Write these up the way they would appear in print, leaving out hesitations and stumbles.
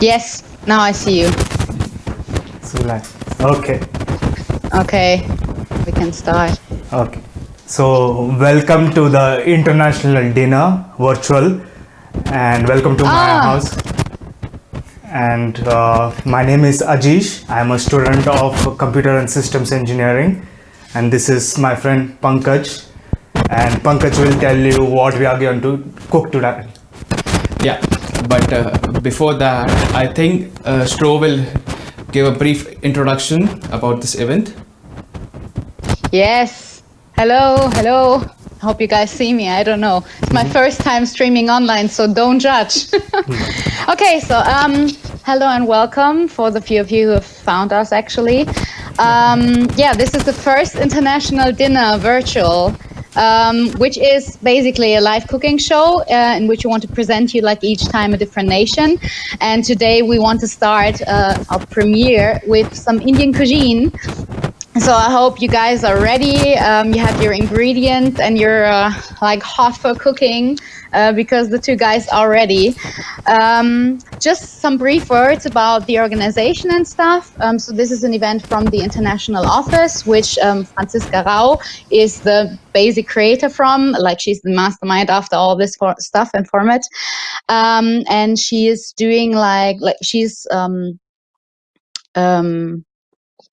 Yes, now I see you. Okay. Okay, we can start. Okay. So, welcome to the international dinner virtual, and welcome to my house. And my name is Ajish. I am a student of computer and systems engineering, and this is my friend Pankaj. And Pankaj will tell you what we are going to cook today. Yeah, but before that, I think Stro will give a brief introduction about this event. Yes. Hello. Hope you guys see me. I don't know. It's my first time streaming online, so don't judge. Okay, so hello and welcome for the few of you who have found us actually. This is the first international dinner virtual, which is basically a live cooking show in which we want to present you like each time a different nation. And today we want to start our premiere with some Indian cuisine. So I hope you guys are ready. You have your ingredients and you're like hot for cooking because the two guys are ready. Just some brief words about the organization and stuff. So this is an event from the international office, which Franziska Rau is the basic creator from. Like she's the mastermind after all this stuff and format. And she is doing she's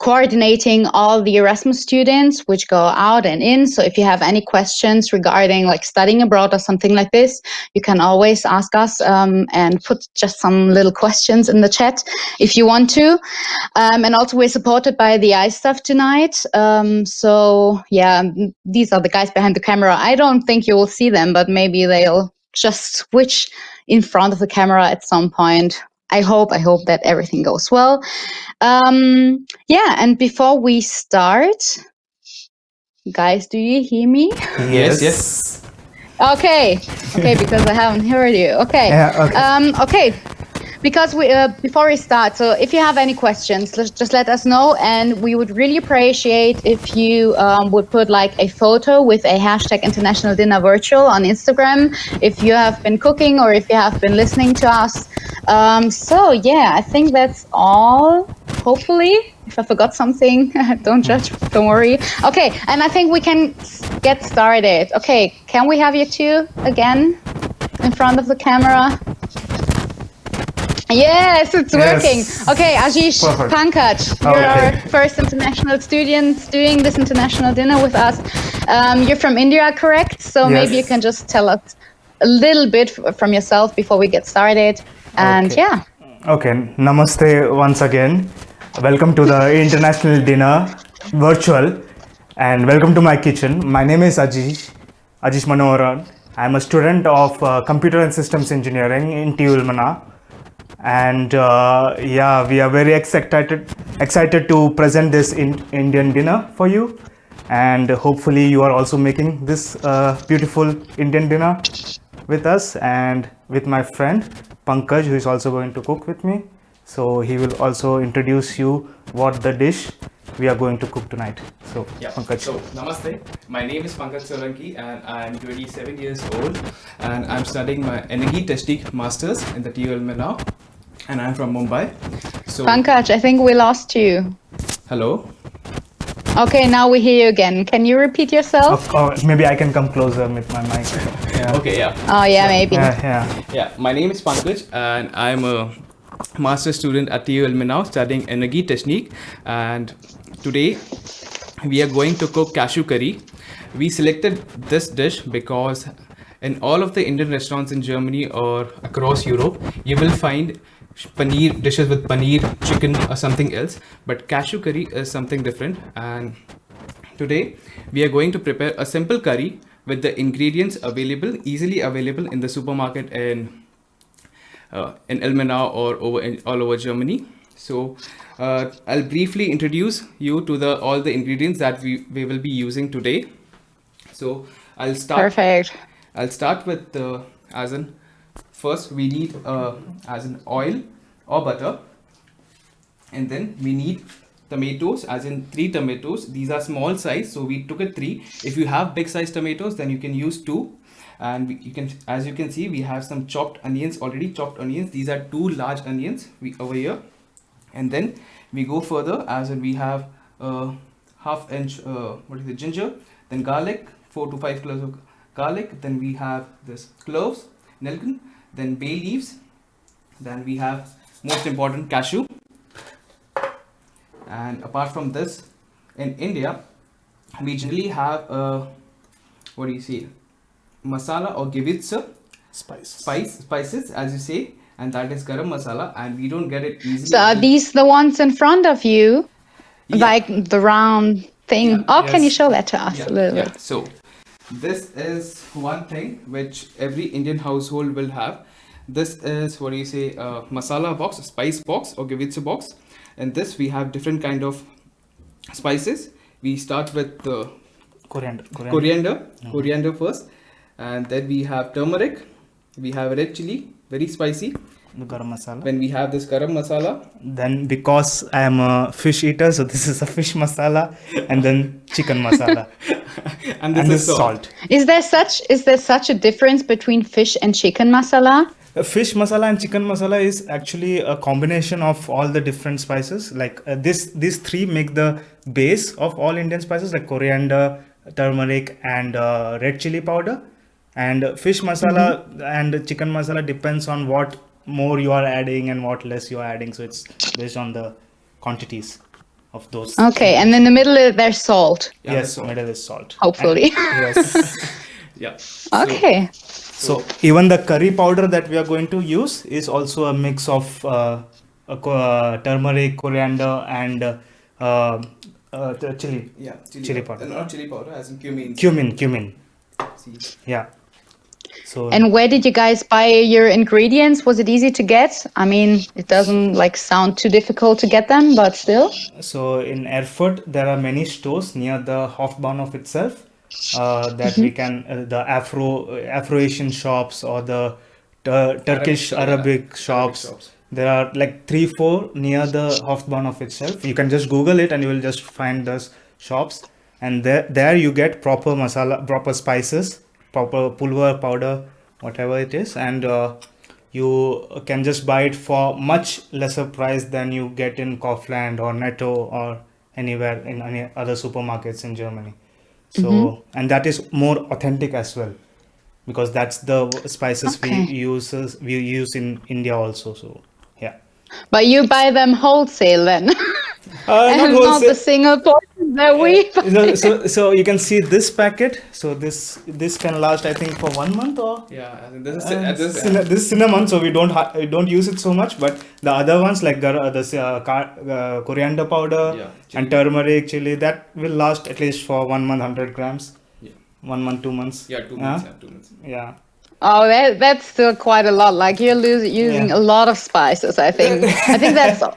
coordinating all the Erasmus students which go out and in. So if you have any questions regarding like studying abroad or something like this, you can always ask us and put just some little questions in the chat if you want to. And also we're supported by the iSTUFF tonight. These are the guys behind the camera. I don't think you will see them, but maybe they'll just switch in front of the camera at some point. I hope that everything goes well. And before we start, guys, do you hear me? Yes. Okay, because I haven't heard you. Okay. Yeah, okay. Because before we start, so if you have any questions, just let us know, and we would really appreciate if you would put like a photo with a hashtag International Dinner Virtual on Instagram if you have been cooking or if you have been listening to us. I think that's all. Hopefully, if I forgot something, don't judge, don't worry. Okay, and I think we can get started. Okay, can we have you two again in front of the camera? Yes, it's working. Yes. Okay, Ajish, Perfect. Pankaj, you're our first international students doing this international dinner with us. You're from India, correct? So maybe you can just tell us a little bit from yourself before we get started. And Okay, namaste once again. Welcome to the international dinner virtual, and welcome to my kitchen. My name is Ajish Manoharan. I'm a student of computer and systems engineering in TU Ilmenau. And we are very excited to present this Indian dinner for you, and hopefully you are also making this beautiful Indian dinner with us and with my friend Pankaj, who is also going to cook with me. So he will also introduce you what the dish we are going to cook tonight. So Pankaj. So namaste. My name is Pankaj Solanki and I'm 27 years old and I'm studying my Energy Technique Masters in the TU Ilmenau. And I'm from Mumbai. So Pankaj, I think we lost you. Hello. Okay, now we hear you again. Can you repeat yourself? Maybe I can come closer with my mic. Okay, yeah. Oh yeah, maybe. Yeah, my name is Pankaj and I'm a master's student at TU Ilmenau studying Energy Technique. And today we are going to cook cashew curry. We selected this dish because in all of the Indian restaurants in Germany or across Europe, you will find paneer dishes with paneer, chicken or something else, but cashew curry is something different. And today we are going to prepare a simple curry with the ingredients easily available in the supermarket in Ilmenau or all over Germany. So I'll briefly introduce you to all the ingredients that we will be using today. So I'll start. Perfect. I'll start with first we need oil or butter, and then we need tomatoes, as in 3 tomatoes. These are small size, so we took it 3. If you have big size tomatoes, then you can use 2. And as you can see, we have some chopped onions, already chopped onions. These are two large onions over here. And then we go further, as in we have half inch ginger, then garlic, 4 to 5 cloves of garlic. Then we have this cloves, nelken, then bay leaves. Then we have most important cashew. And apart from this, in India, we generally have masala or givitsa, spices, as you say, and that is garam masala, and we don't get it easily. So are these the ones in front of you? Yeah. Like the round thing? Yeah. Oh, can you Yes. show that to us a little bit? So this is one thing which every Indian household will have. This is masala box, spice box or givitsa box. In this we have different kind of spices. We start with the coriander first, and then we have turmeric, we have red chili, very spicy. The garam masala. When we have this garam masala, Then because I am a fish eater, so this is a fish masala, and then chicken masala, and and this this is salt. Is there such a difference between fish and chicken masala? Fish masala and chicken masala is actually a combination of all the different spices. Like these three make the base of all Indian spices, like coriander, turmeric, and red chili powder. And fish masala and chicken masala depends on what more you are adding and what less you are adding. So it's based on the quantities of those. Okay, and in the middle there's salt, yeah, Yes, that's all. middle is salt. hopefully. Yes. Yeah. Okay. So even the curry powder that we are going to use is also a mix of turmeric, coriander, and chili. Yeah, Chili powder. Not chili powder, as in cumin. Cumin. See. Yeah. So And where did you guys buy your ingredients? Was it easy to get? I mean, it doesn't sound too difficult to get them, but still. so in Erfurt there are many stores near the Hofbahnhof itself that we can the Afro-Asian shops or the Turkish Arabic shops. There are like 3-4 near the Hofbahnhof itself. You can just Google it and you will just find those shops. And there you get proper masala, proper spices, proper pulver, powder, whatever it is. And you can just buy it for much lesser price than you get in Kaufland or Netto or anywhere in any other supermarkets in Germany. So, and that is more authentic as well, because that's the spices Okay. we use in India also. So yeah. But you buy them wholesale then, Not and not wholesale. the single portion that we buy. So you can see this packet. So this can last, I think, for 1 month or Yeah, I think this this is cinnamon, so we don't use it so much. But the other ones like coriander powder Yeah, and turmeric, chili, that will last at least for 1 month, 100 grams. Yeah. 1 month, 2 months. Yeah, 2 months. Yeah, 2 months. Yeah. Oh, that's still quite a lot. Like you're using Yeah. a lot of spices, I think. I think that's a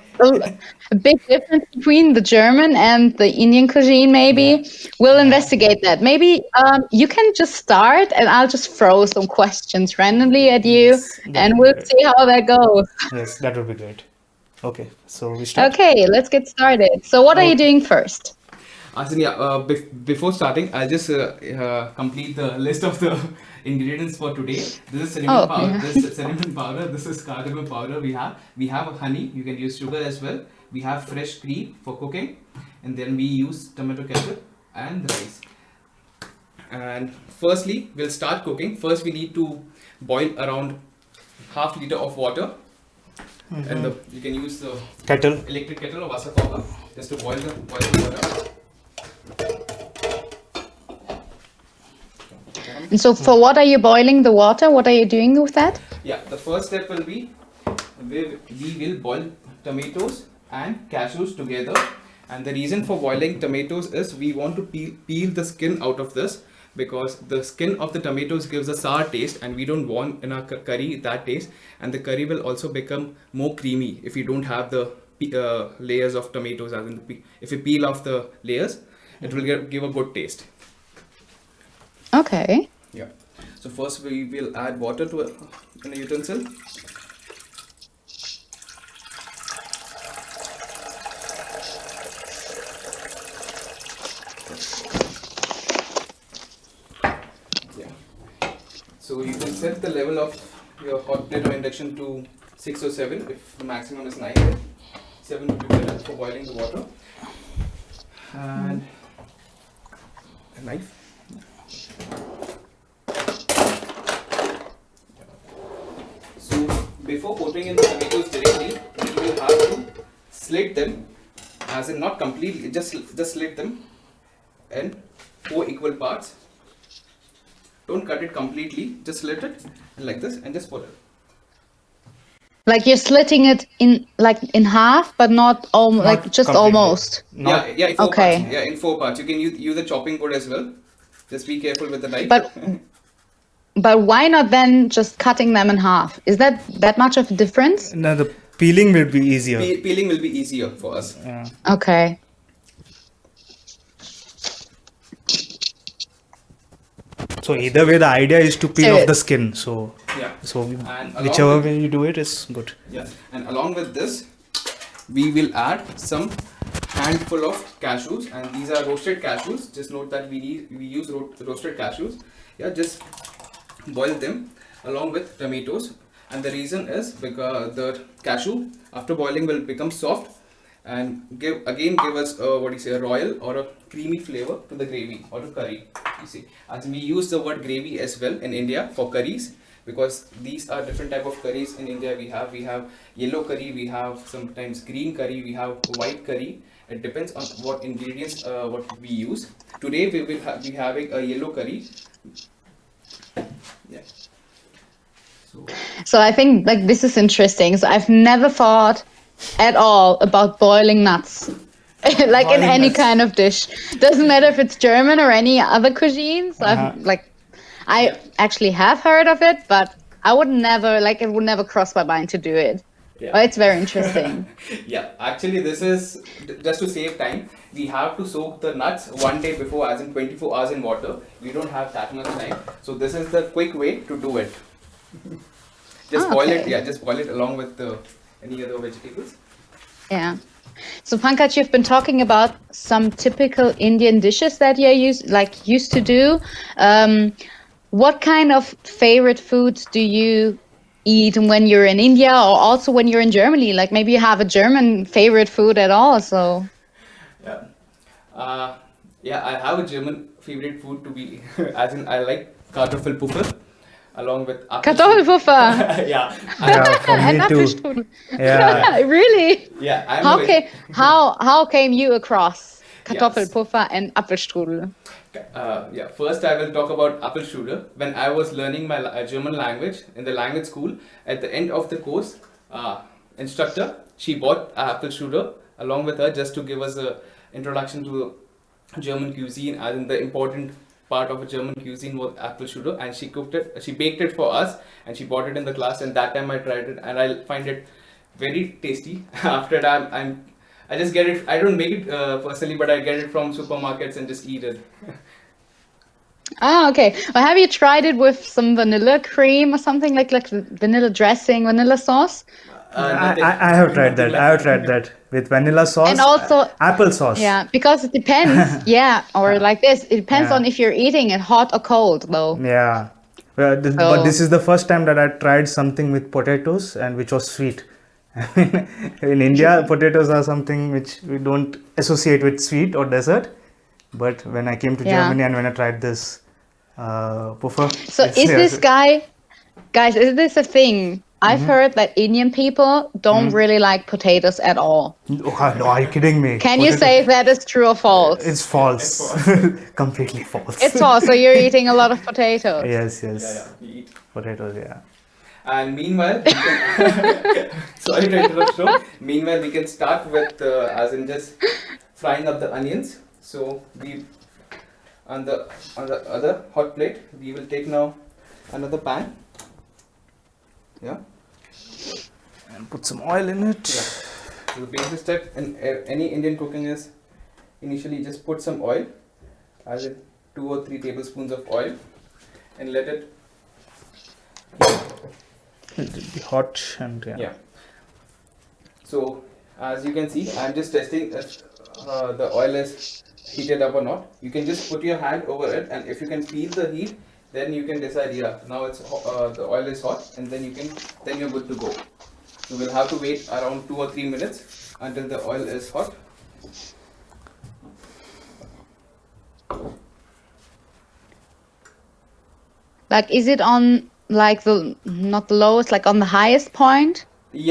big difference between the German and the Indian cuisine, maybe. We'll investigate that. Maybe you can just start and I'll just throw some questions randomly at you Yes, that and would be we'll great. see how that goes. Yes, that would be great. Okay, so we start. Okay, let's get started. So what are you doing first? Before starting, I'll just complete the list of the ingredients for today. This is cinnamon Oh, powder. yeah. This is cinnamon powder. This is cardamom powder. We have honey. You can use sugar as well. We have fresh cream for cooking, and then we use tomato ketchup and rice. And firstly, we'll start cooking. First, we need to boil around half liter of water, and you can use the Kettle. electric kettle or Wasserkocher just to boil the water. And so for what are you boiling the water? What are you doing with that? Yeah, the first step will be we will boil tomatoes and cashews together. And the reason for boiling tomatoes is we want to peel the skin out of this, because the skin of the tomatoes gives a sour taste and we don't want in our curry that taste, and the curry will also become more creamy if you don't have the layers of tomatoes. As in if you peel off the layers, it will give a good taste. Okay. Yeah. So first we will add water to a utensil. Yeah. set the level of your hot plate or induction to 6 or 7. If the maximum is 9, 7 would be better for boiling the water. And a knife. So before putting in the tomatoes directly, you will have to slit them, as in not completely, just slit them in 4 equal parts. Don't cut it completely, just slit it like this and just put it. Like you're slitting it in half, but not like just completely. almost. Yeah, in 4 Okay. parts. Yeah, in 4 parts. You can use a chopping board as well. Just be careful with the knife. But why not then just cutting them in half? Is that much of a difference? No, the peeling will be easier. Peeling will be easier for us. Yeah. Okay. So either way, the idea is to peel off the skin. So Yeah. so And whichever way you do it is good. Yeah, and along with this, we will add some handful of cashews, and these are roasted cashews. Just note that we use roasted cashews. Yeah, just boil them along with tomatoes, and the reason is because the cashew after boiling will become soft and give us a royal or a creamy flavor to the gravy or to curry. You see, as we use the word gravy as well in India for curries, because these are different type of curries in India. We have yellow curry, we have sometimes green curry, we have white curry. It depends on what ingredients what we use. Today we will be having a yellow curry. Yeah. So I think like this is interesting. So I've never thought at all about boiling nuts. Like in any kind of dish. Doesn't matter if it's German or any other cuisines. I actually have heard of it, but I would never it would never cross my mind to do it. Yeah. But it's very interesting. Yeah, actually this is just to save time. We have to soak the nuts one day before, as in 24 hours in water. We don't have that much time. So this is the quick way to do it. Just boil it, just boil it along with any other vegetables. Yeah. So Pankaj, you've been talking about some typical Indian dishes that you used to do. What kind of favorite foods do you eat when you're in India, or also when you're in Germany? Like maybe you have a German favorite food at all. So Yeah. I have a German favorite food to be, as in I like Kartoffelpuffer along with Kartoffelpuffer. Yeah. For And me too. Apfelstrudel. Yeah. Really? Yeah. How came you across Yes. Kartoffelpuffer and Apfelstrudel? First I will talk about Apfelstrudel. When I was learning my German language in the language school, at the end of the course, instructor, she bought Apfelstrudel along with her just to give us a introduction to German cuisine, as in the important part of a German cuisine was Apfelstrudel, and she baked it for us, and she bought it in the class, and that time I tried it, and I find it very tasty. After that, I just get it. I don't make it personally, but I get it from supermarkets and just eat it. Ah, okay. Well, have you tried it with some vanilla cream or something like vanilla dressing, vanilla sauce? I have tried that. I have tried that with vanilla sauce And also apple sauce. Yeah, because it depends. Yeah, or like this. It depends on if you're eating it hot or cold, though. Yeah. But this is the first time that I tried something with potatoes and which was sweet. In India, potatoes are something which we don't associate with sweet or dessert. But when I came to Germany and when I tried this puffer. So guys, is this a thing? I've heard that Indian people don't really like potatoes at all. Oh, no, are you kidding me? Can you say if that is true or false? It's false. Completely false. It's false. So you're eating a lot of potatoes. Yes. We eat. Potatoes, yeah. And meanwhile, sorry to interrupt, show. Meanwhile, we can start with as in just frying up the onions. So we on the other hot plate, we will take now another pan. Yeah. And put some oil in it. Yeah. So the basic step in any Indian cooking is initially just put some oil, as in 2 or 3 tablespoons of oil, and let it. It will be hot and Yeah. So as you can see, I'm just testing if the oil is heated up or not. You can just put your hand over it, and if you can feel the heat, then you can decide. Yeah, now the oil is hot, and then you're good to go. So we'll have to wait around 2 or 3 minutes until the oil is hot. Like, is it on like not the lowest, like on the highest point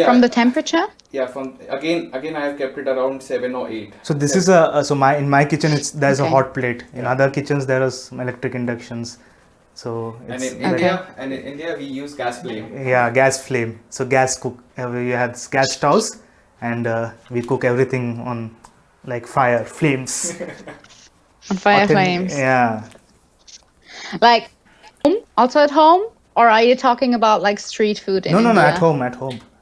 from the temperature? Yeah, from again I have kept it around 7 or 8. So this is in my kitchen there's a hot plate. In other kitchens there is electric inductions. So And it's in India we use gas flame. yeah, gas flame. So gas cook. We had gas stoves, and we cook everything on like fire flames. On fire flames. Yeah. Like also at home, or are you talking about like street food in India? No,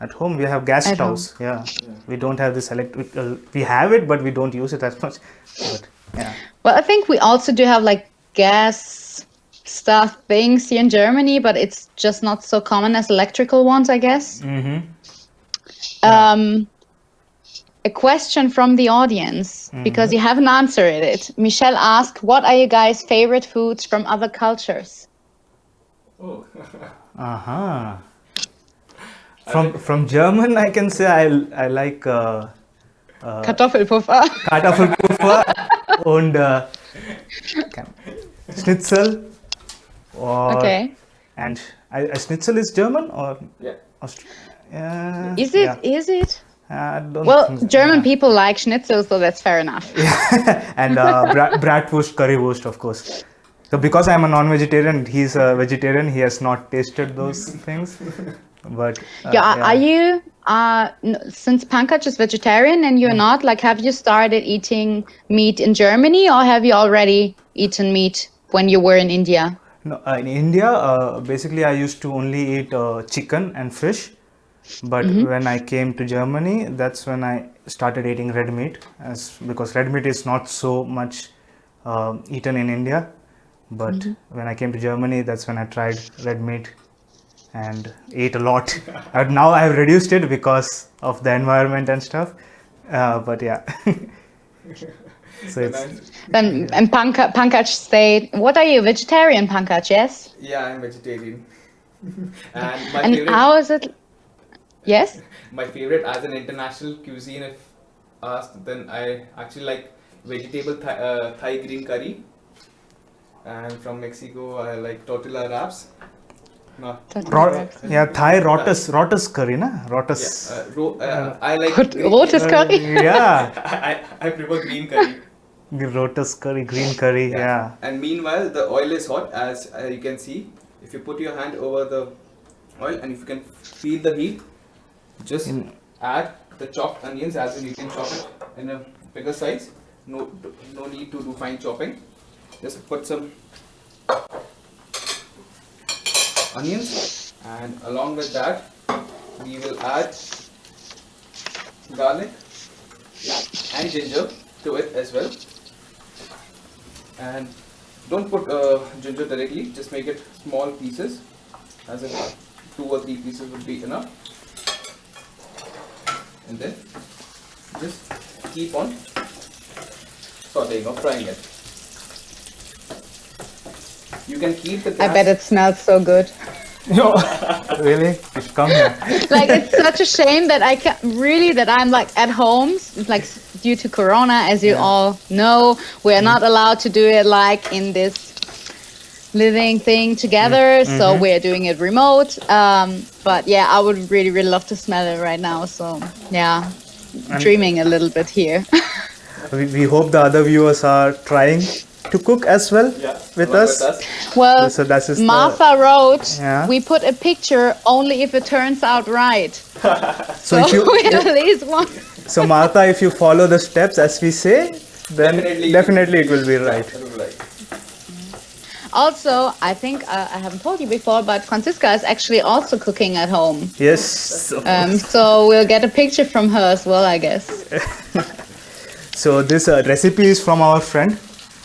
at home we have gas stoves. Yeah. We don't have this electrical. We have it, but we don't use it as much. But yeah. Well, I think we also do have like gas stuff things here in Germany, but it's just not so common as electrical ones, I guess. A question from the audience, because you haven't answered it. Michelle asked, what are you guys' favorite foods from other cultures? Oh. From German, I can say I like Kartoffelpuffer. Kartoffelpuffer and Schnitzel. Okay. And Schnitzel is German or Yeah. Is it? Yeah. Is it? I don't Well, think German people like schnitzel, so that's fair enough. and bratwurst, currywurst, of course. So because I'm a non-vegetarian, he's a vegetarian. He has not tasted those things. But Are you? Since Pankaj is vegetarian and you're not, like, have you started eating meat in Germany, or have you already eaten meat when you were in India? No, in India, basically I used to only eat chicken and fish. But when I came to Germany, that's when I started eating red meat, because red meat is not so much eaten in India. But when I came to Germany, that's when I tried red meat and ate a lot. And now I have reduced it because of the environment and stuff. But yeah. So it's Then and Pankaj stayed. What are you, vegetarian, Pankaj? Yes. Yeah, I'm vegetarian. And my And favorite. how is it? Yes. My favorite as an international cuisine, if asked, then I actually like vegetable Thai green curry. And from Mexico, I like tortilla wraps. No. Thai rotus curry, na? Rotus. I like Rotes curry. Yeah. I prefer green curry. Rotus curry, green curry, yeah. And meanwhile, the oil is hot, as you can see. If you put your hand over the oil and if you can feel the heat, just add the chopped onions, as in you can chop it in a bigger size. No need to do fine chopping. Just put some onions, and along with that we will add garlic and ginger to it as well. And don't put ginger directly, just make it small pieces, as in 2 or 3 pieces would be enough. And then just keep on sauteing or frying it. You can keep the gas. I bet it smells so good. No, really? You should come here. Like, it's such a shame that I'm like at home, like due to Corona, as you all know, we're not allowed to do it like in this living thing together. So we're doing it remote. But yeah, I would really, really love to smell it right now. So yeah, dreaming a little bit here. We hope the other viewers are trying to cook as well with us. Well, so that is Martha wrote, we put a picture only if it turns out right. So if you, we at least want. So Martha, if you follow the steps as we say, then definitely it will be right. Also, I think I haven't told you before, but Franziska is actually also cooking at home. Yes. So we'll get a picture from her as well, I guess. So this recipe is from our friend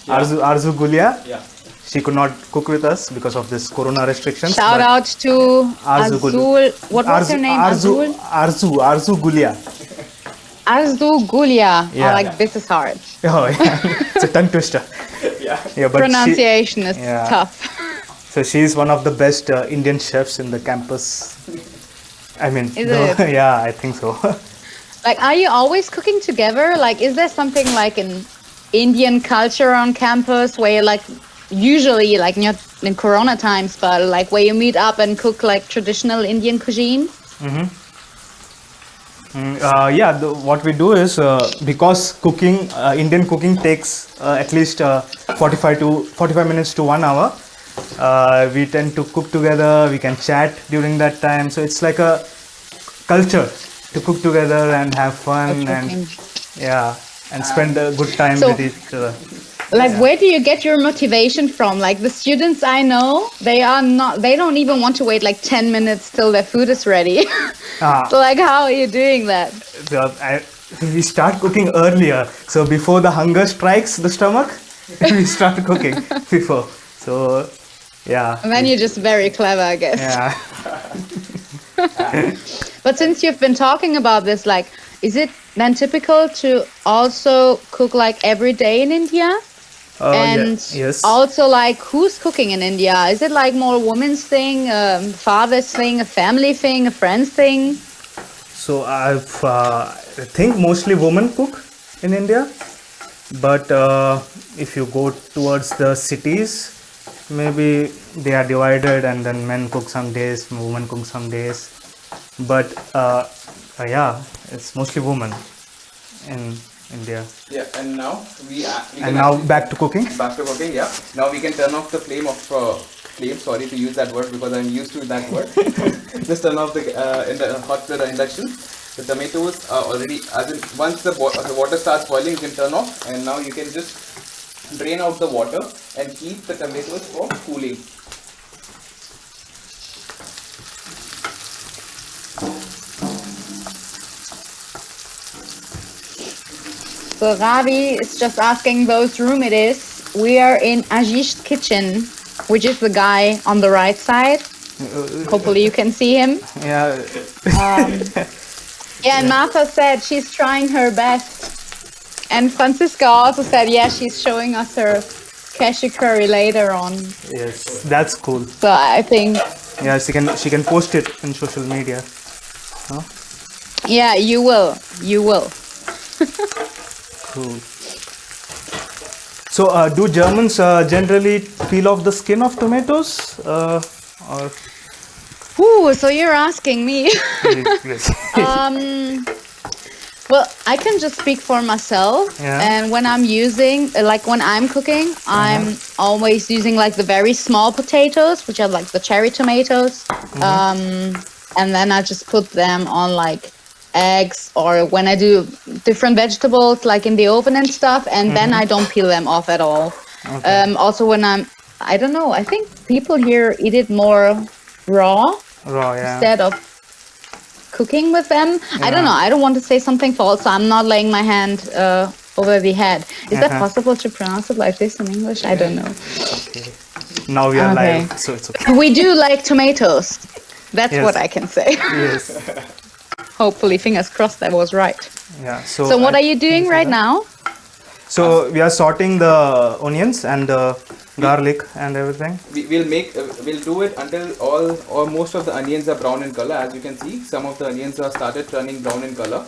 Arzu Gulia. Yeah. She could not cook with us because of this Corona restrictions. Shout out to Azul. What was her name? Arzu Gulia. Arzu Gulia. Yeah. Oh, like, this is hard. Oh yeah, it's a tongue twister. Yeah. But pronunciation is tough. So she's one of the best Indian chefs in the campus. I mean, Is it? yeah, I think so. Like, are you always cooking together? Like, is there something like an Indian culture on campus where you like usually like not in Corona times, but like where you meet up and cook like traditional Indian cuisine? Yeah, what we do is because cooking, Indian cooking takes at least 45 minutes to 1 hour. We tend to cook together. We can chat during that time. So it's like a culture to cook together and have fun and yeah, and spend a good time So- with each other. Like, where do you get your motivation from? Like the students I know, they don't even want to wait like 10 minutes till their food is ready. Ah. So like, how are you doing that? We start cooking earlier. So before the hunger strikes the stomach, we start cooking before. So yeah. And then you're just very clever, I guess. Yeah. But since you've been talking about this, like, is it then typical to also cook like every day in India? And yes. also, like, who's cooking in India? Is it like more a woman's thing, father's thing, a family thing, a friend's thing? So I think mostly women cook in India, but if you go towards the cities, maybe they are divided, and then men cook some days, women cook some days. But yeah, it's mostly women in India. Yeah, and now we And now back to cooking. back to cooking. Yeah, now we can turn off the flame of flame. Sorry to use that word because I'm used to that word. Just turn off the hot plate or induction. The tomatoes are already, as in once the water starts boiling, you can turn off, and now you can just drain out the water and keep the tomatoes for cooling. So Ravi is just asking whose room it is. We are in Ajish's kitchen, which is the guy on the right side. Hopefully you can see him. Yeah. Yeah, and Martha said she's trying her best. And Francisca also said, yeah, she's showing us her cashew curry later on. Yes, that's cool. So I think, Yeah, she can post it in social media. yeah, you will. You will. Cool. So, do Germans generally peel off the skin of tomatoes, or Ooh, so you're asking me. yes. Well, I can just speak for myself. Yeah. And when I'm using, like when I'm cooking, I'm always using like the very small potatoes, which are like the cherry tomatoes. And then I just put them on like eggs, or when I do different vegetables like in the oven and stuff, and then I don't peel them off at all. Also when I don't know, I think people here eat it more raw Raw, yeah. instead of cooking with them. I don't know, I don't want to say something false, so I'm not laying my hand over the head. Is that possible to pronounce it like this in English? I don't know. Okay. Now we are Okay. live, so it's okay. We do like tomatoes. That's Yes. what I can say. Yes. Hopefully, fingers crossed, that was right. Yeah. So what are you doing right now? So we are sorting the onions and the garlic and everything. We'll do it until all or most of the onions are brown in color. As you can see, some of the onions are started turning brown in color.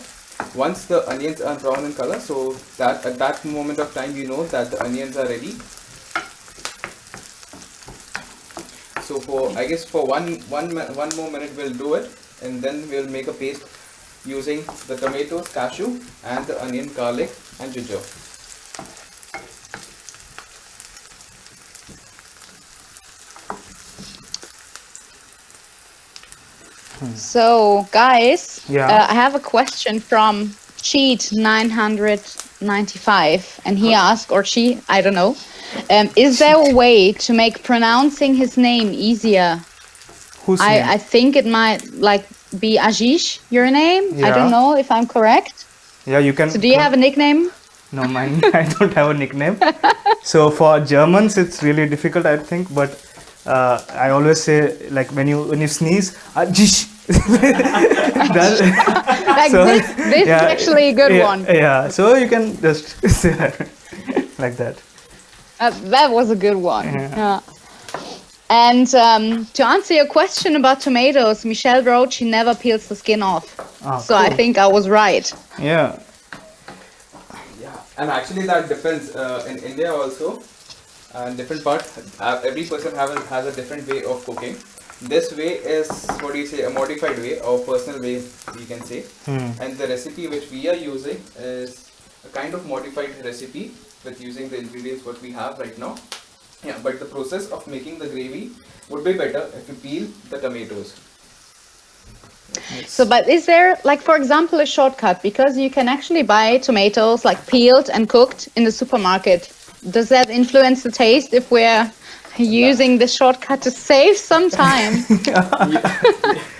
Once the onions are brown in color, so that at that moment of time you know that the onions are ready. So for one more minute we'll do it, and then we'll make a paste using the tomatoes, cashew, and the onion, garlic, and ginger. So, guys, Yeah. I have a question from Cheat 995, and he asked, or she, I don't know, is there a way to make pronouncing his name easier? Whose name? I think it might like be Ajish, your name. I Yeah. don't know if I'm correct. Yeah, you can. So, do you have a nickname? No, mine. I don't have a nickname. So for Germans, it's really difficult, I think. But I always say, like when you sneeze, "Jish." Like So, this is yeah, actually a good one. Yeah, so you can just say that like that. That was a good one. Yeah. And to answer your question about tomatoes, Michelle wrote she never peels the skin off. So I cool. think I was right. Yeah. Yeah, and actually that depends in India also. Different part. Every person has a different way of cooking. This way is what do you say, a modified way or personal way, you can say. And the recipe which we are using is a kind of modified recipe with using the ingredients what we have right now. Yeah, but the process of making the gravy would be better if you peel the tomatoes. So, but is there, like, for example, a shortcut? Because you can actually buy tomatoes like peeled and cooked in the supermarket. Does that influence the taste if we're using the shortcut to save some time?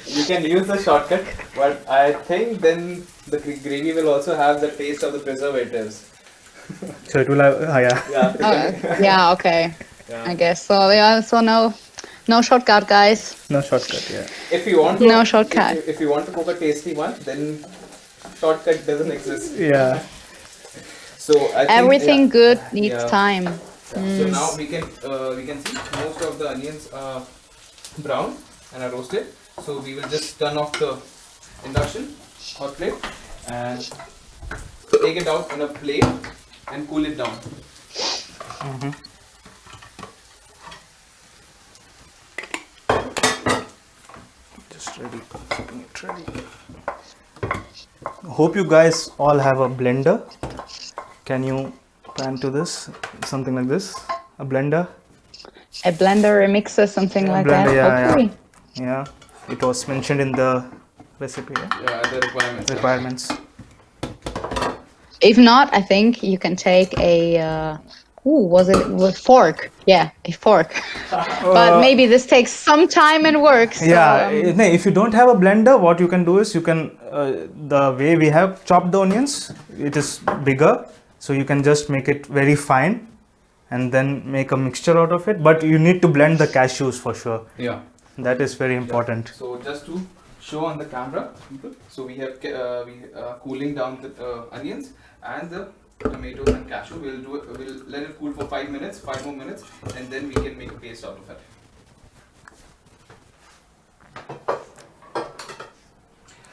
You can use the shortcut, but I think then the gravy will also have the taste of the preservatives. So it will have, yeah. Yeah. Yeah, okay. Yeah. I guess so. Yeah, so no shortcut, guys. No shortcut, yeah. If you want to, No shortcut. If you want to cook a tasty one, then shortcut doesn't exist. Yeah. So I think, Everything good needs yeah. time. So now we can see most of the onions are brown and are roasted. So we will just turn off the induction hot plate and take it out on a plate and cool it down. Just ready. Getting it ready. Hope you guys all have a blender. Can you pan to this? Something like this? A blender? A blender, a mixer, something like blender, that. Hopefully. Yeah. It was mentioned in the recipe, yeah? Yeah, the requirements. Requirements. If not, I think you can take a was it with fork? Yeah, a fork. But maybe this takes some time and work. So, If you don't have a blender, what you can do is you can the way we have chopped the onions, it is bigger, so you can just make it very fine and then make a mixture out of it. But you need to blend the cashews for sure. Yeah. That is very important. So just to show on the camera, people. So we have cooling down the onions and the tomatoes and cashew. We'll let it cool for 5 minutes, 5 more minutes, and then we can make a paste out of it.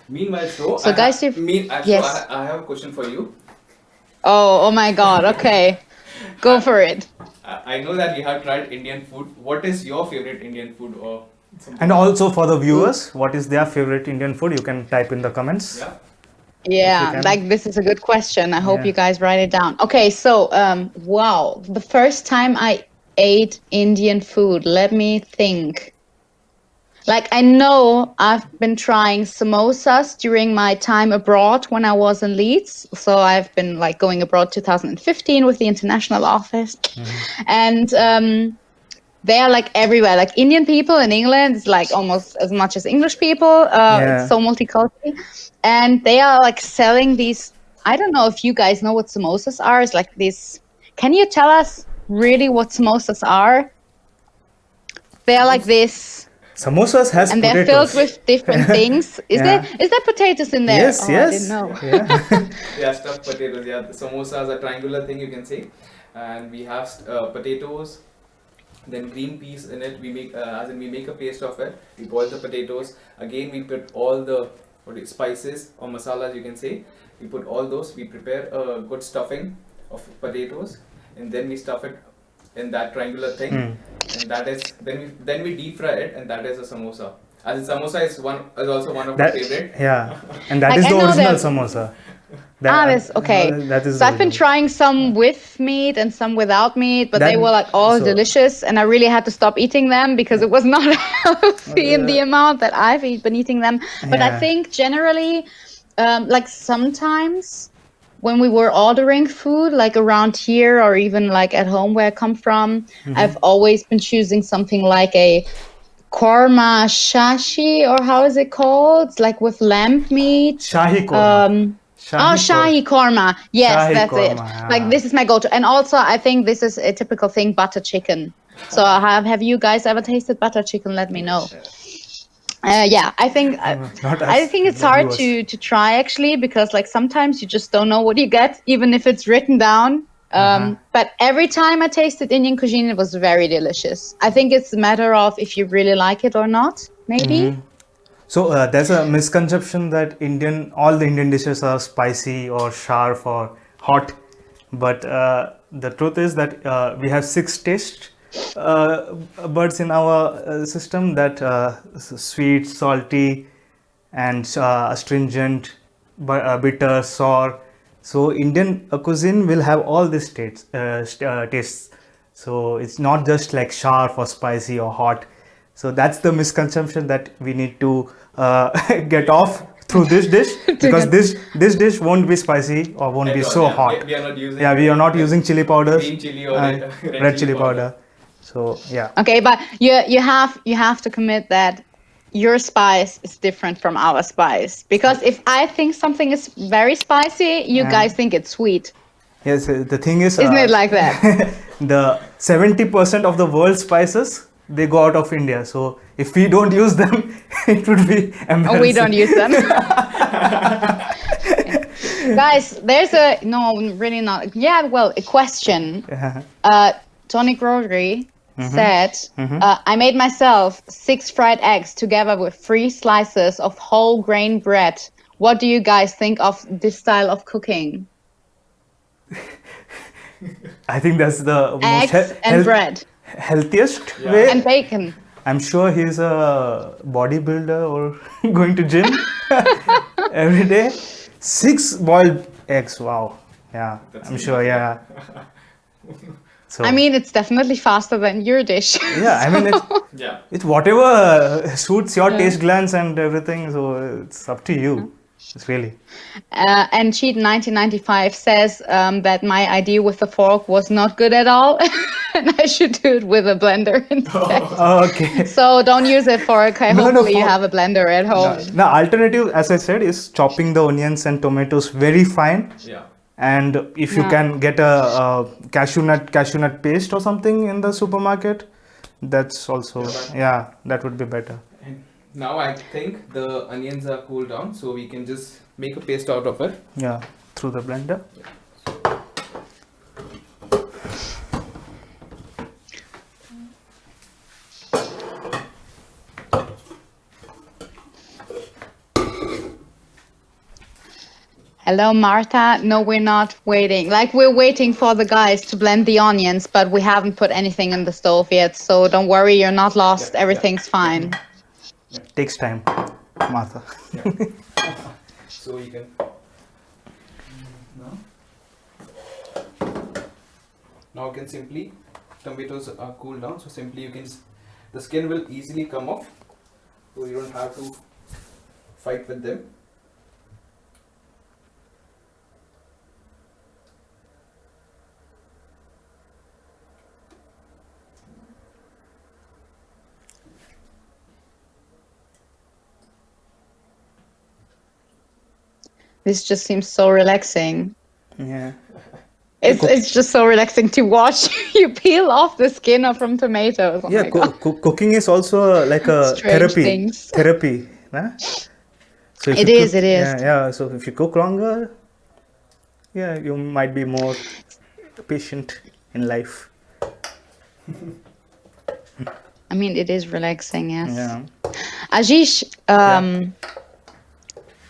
Meanwhile, guys, yes. I have a question for you. Oh my God. Okay, go for it. I know that you have tried Indian food. What is your favorite Indian food or something? And also for the viewers, what is their favorite Indian food? You can type in the comments. Yeah. Yeah, like this is a good question. I hope Yeah. you guys write it down. Okay, so wow, the first time I ate Indian food, let me think. Like I know I've been trying samosas during my time abroad when I was in Leeds. So I've been like going abroad 2015 with the international office. And they are like everywhere. Like Indian people in England is like almost as much as English people. It's so multicultural. And they are like selling these, I don't know if you guys know what samosas are. It's like this. Can you tell us really what samosas are? They're like this. Samosas has and potatoes. They're filled with different things. Is Yeah. there potatoes in there? Yes, I yes. didn't know. Yeah. Yeah, stuffed potatoes. Yeah, the samosas are a triangular thing, you can say. And we have potatoes, then green peas in it. We make we make a paste of it. We boil the potatoes. Again, we put all the spices or masalas, you can say. We put all those. We prepare a good stuffing of potatoes, and then we stuff it in that triangular thing. And that is then we deep fry it, and that is a samosa. As in, samosa is also one of my favorite. Yeah, and that Like, is I the know original that- samosa. That's okay. That is So I've been original. trying some with meat and some without meat, but they That- were like all so- delicious, and I really had to stop eating them because it was not healthy in the amount that I've been eating them. But I Yeah. think generally, like sometimes when we were ordering food, like around here or even like at home where I come from, I've always been choosing something like a korma shashi, or how is it called? It's like with lamb meat. Shahi korma. Shahi korma. Yes, Shahi that's korma, it. yeah. Like this is my go-to. And also, I think this is a typical thing, butter chicken. So have you guys ever tasted butter chicken? Let me know. Yeah, I think Not I us, think it's the hard viewers. to try actually, because like sometimes you just don't know what you get, even if it's written down. But every time I tasted Indian cuisine, it was very delicious. I think it's a matter of if you really like it or not, maybe. So there's a misconception that all the Indian dishes are spicy or sharp or hot, but the truth is that we have 6 taste buds in our system, that sweet, salty, and astringent, bitter, sour. So Indian cuisine will have all these tastes. So it's not just like sharp or spicy or hot. So that's the misconception that we need to get off through this dish, because this dish won't be spicy or won't be so hot. We are not using. Yeah, we are not using chili powders, green chili or red chili powder. So yeah. Okay, but you have to commit that your spice is different from our spice, because if I think something is very spicy, you guys think it's sweet. Yes, the thing is, Isn't it like that? the 70% of the world's spices, they go out of India. So if we don't use them, it would be embarrassing. Oh, we don't use them. Guys, there's a really not. Yeah, well, a question. Tony Grocery said, I made myself 6 fried eggs together with 3 slices of whole grain bread. What do you guys think of this style of cooking? I think that's the Eggs and bread. healthiest way. And bacon. I'm sure he's a bodybuilder or going to gym every day. 6 boiled eggs. Wow. Yeah, I'm sure. Yeah. So, I mean, it's definitely faster than your dish. yeah, I mean, it's whatever suits your taste glands and everything. So it's up to you. It's really. And Cheat 1995 says that my idea with the fork was not good at all, and I should do it with a blender instead. Oh, okay. So don't use a fork. Hopefully you have a blender at home. The alternative, as I said, is chopping the onions and tomatoes very fine. Yeah. And if you can get a cashew nut paste or something in the supermarket, that's also that would be better. And now I think the onions are cooled down, so we can just make a paste out of it. Yeah, through the blender. Hello, Martha. No, we're not waiting. Like, we're waiting for the guys to blend the onions, but we haven't put anything in the stove yet. So don't worry, you're not lost. Everything's fine. Takes time, Martha. So you can. Now you can simply, tomatoes are cooled down, so simply you can, the skin will easily come off, so you don't have to fight with them. This just seems so relaxing. Yeah. It's just so relaxing to watch you peel off the skin from tomatoes. Oh Yeah, cooking is also like a Strange things. therapy. Huh? So if It you is. cook- Yeah. So if you cook longer, you might be more patient in life. I mean, it is relaxing, yes. Yeah. Ajish,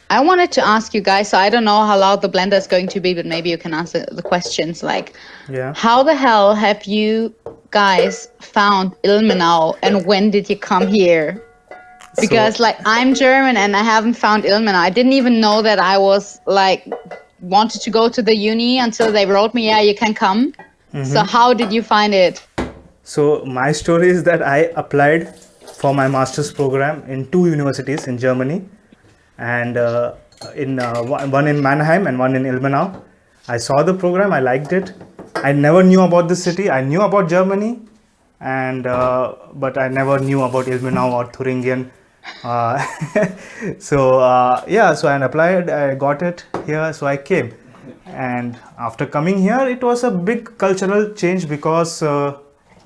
I wanted to ask you guys, so I don't know how loud the blender is going to be, but maybe you can answer the questions. Like, how the hell have you guys found Ilmenau, and when did you come here? Because I'm German and I haven't found Ilmenau. I didn't even know that I was wanted to go to the uni until they wrote me, you can come. So how did you find it? So my story is that I applied for my master's program in 2 universities in Germany, and one in Mannheim and one in Ilmenau. I saw the program, I liked it. I never knew about the city. I knew about Germany, and but I never knew about Ilmenau or Thuringen. So I applied, I got it here, so I came. And after coming here, it was a big cultural change, because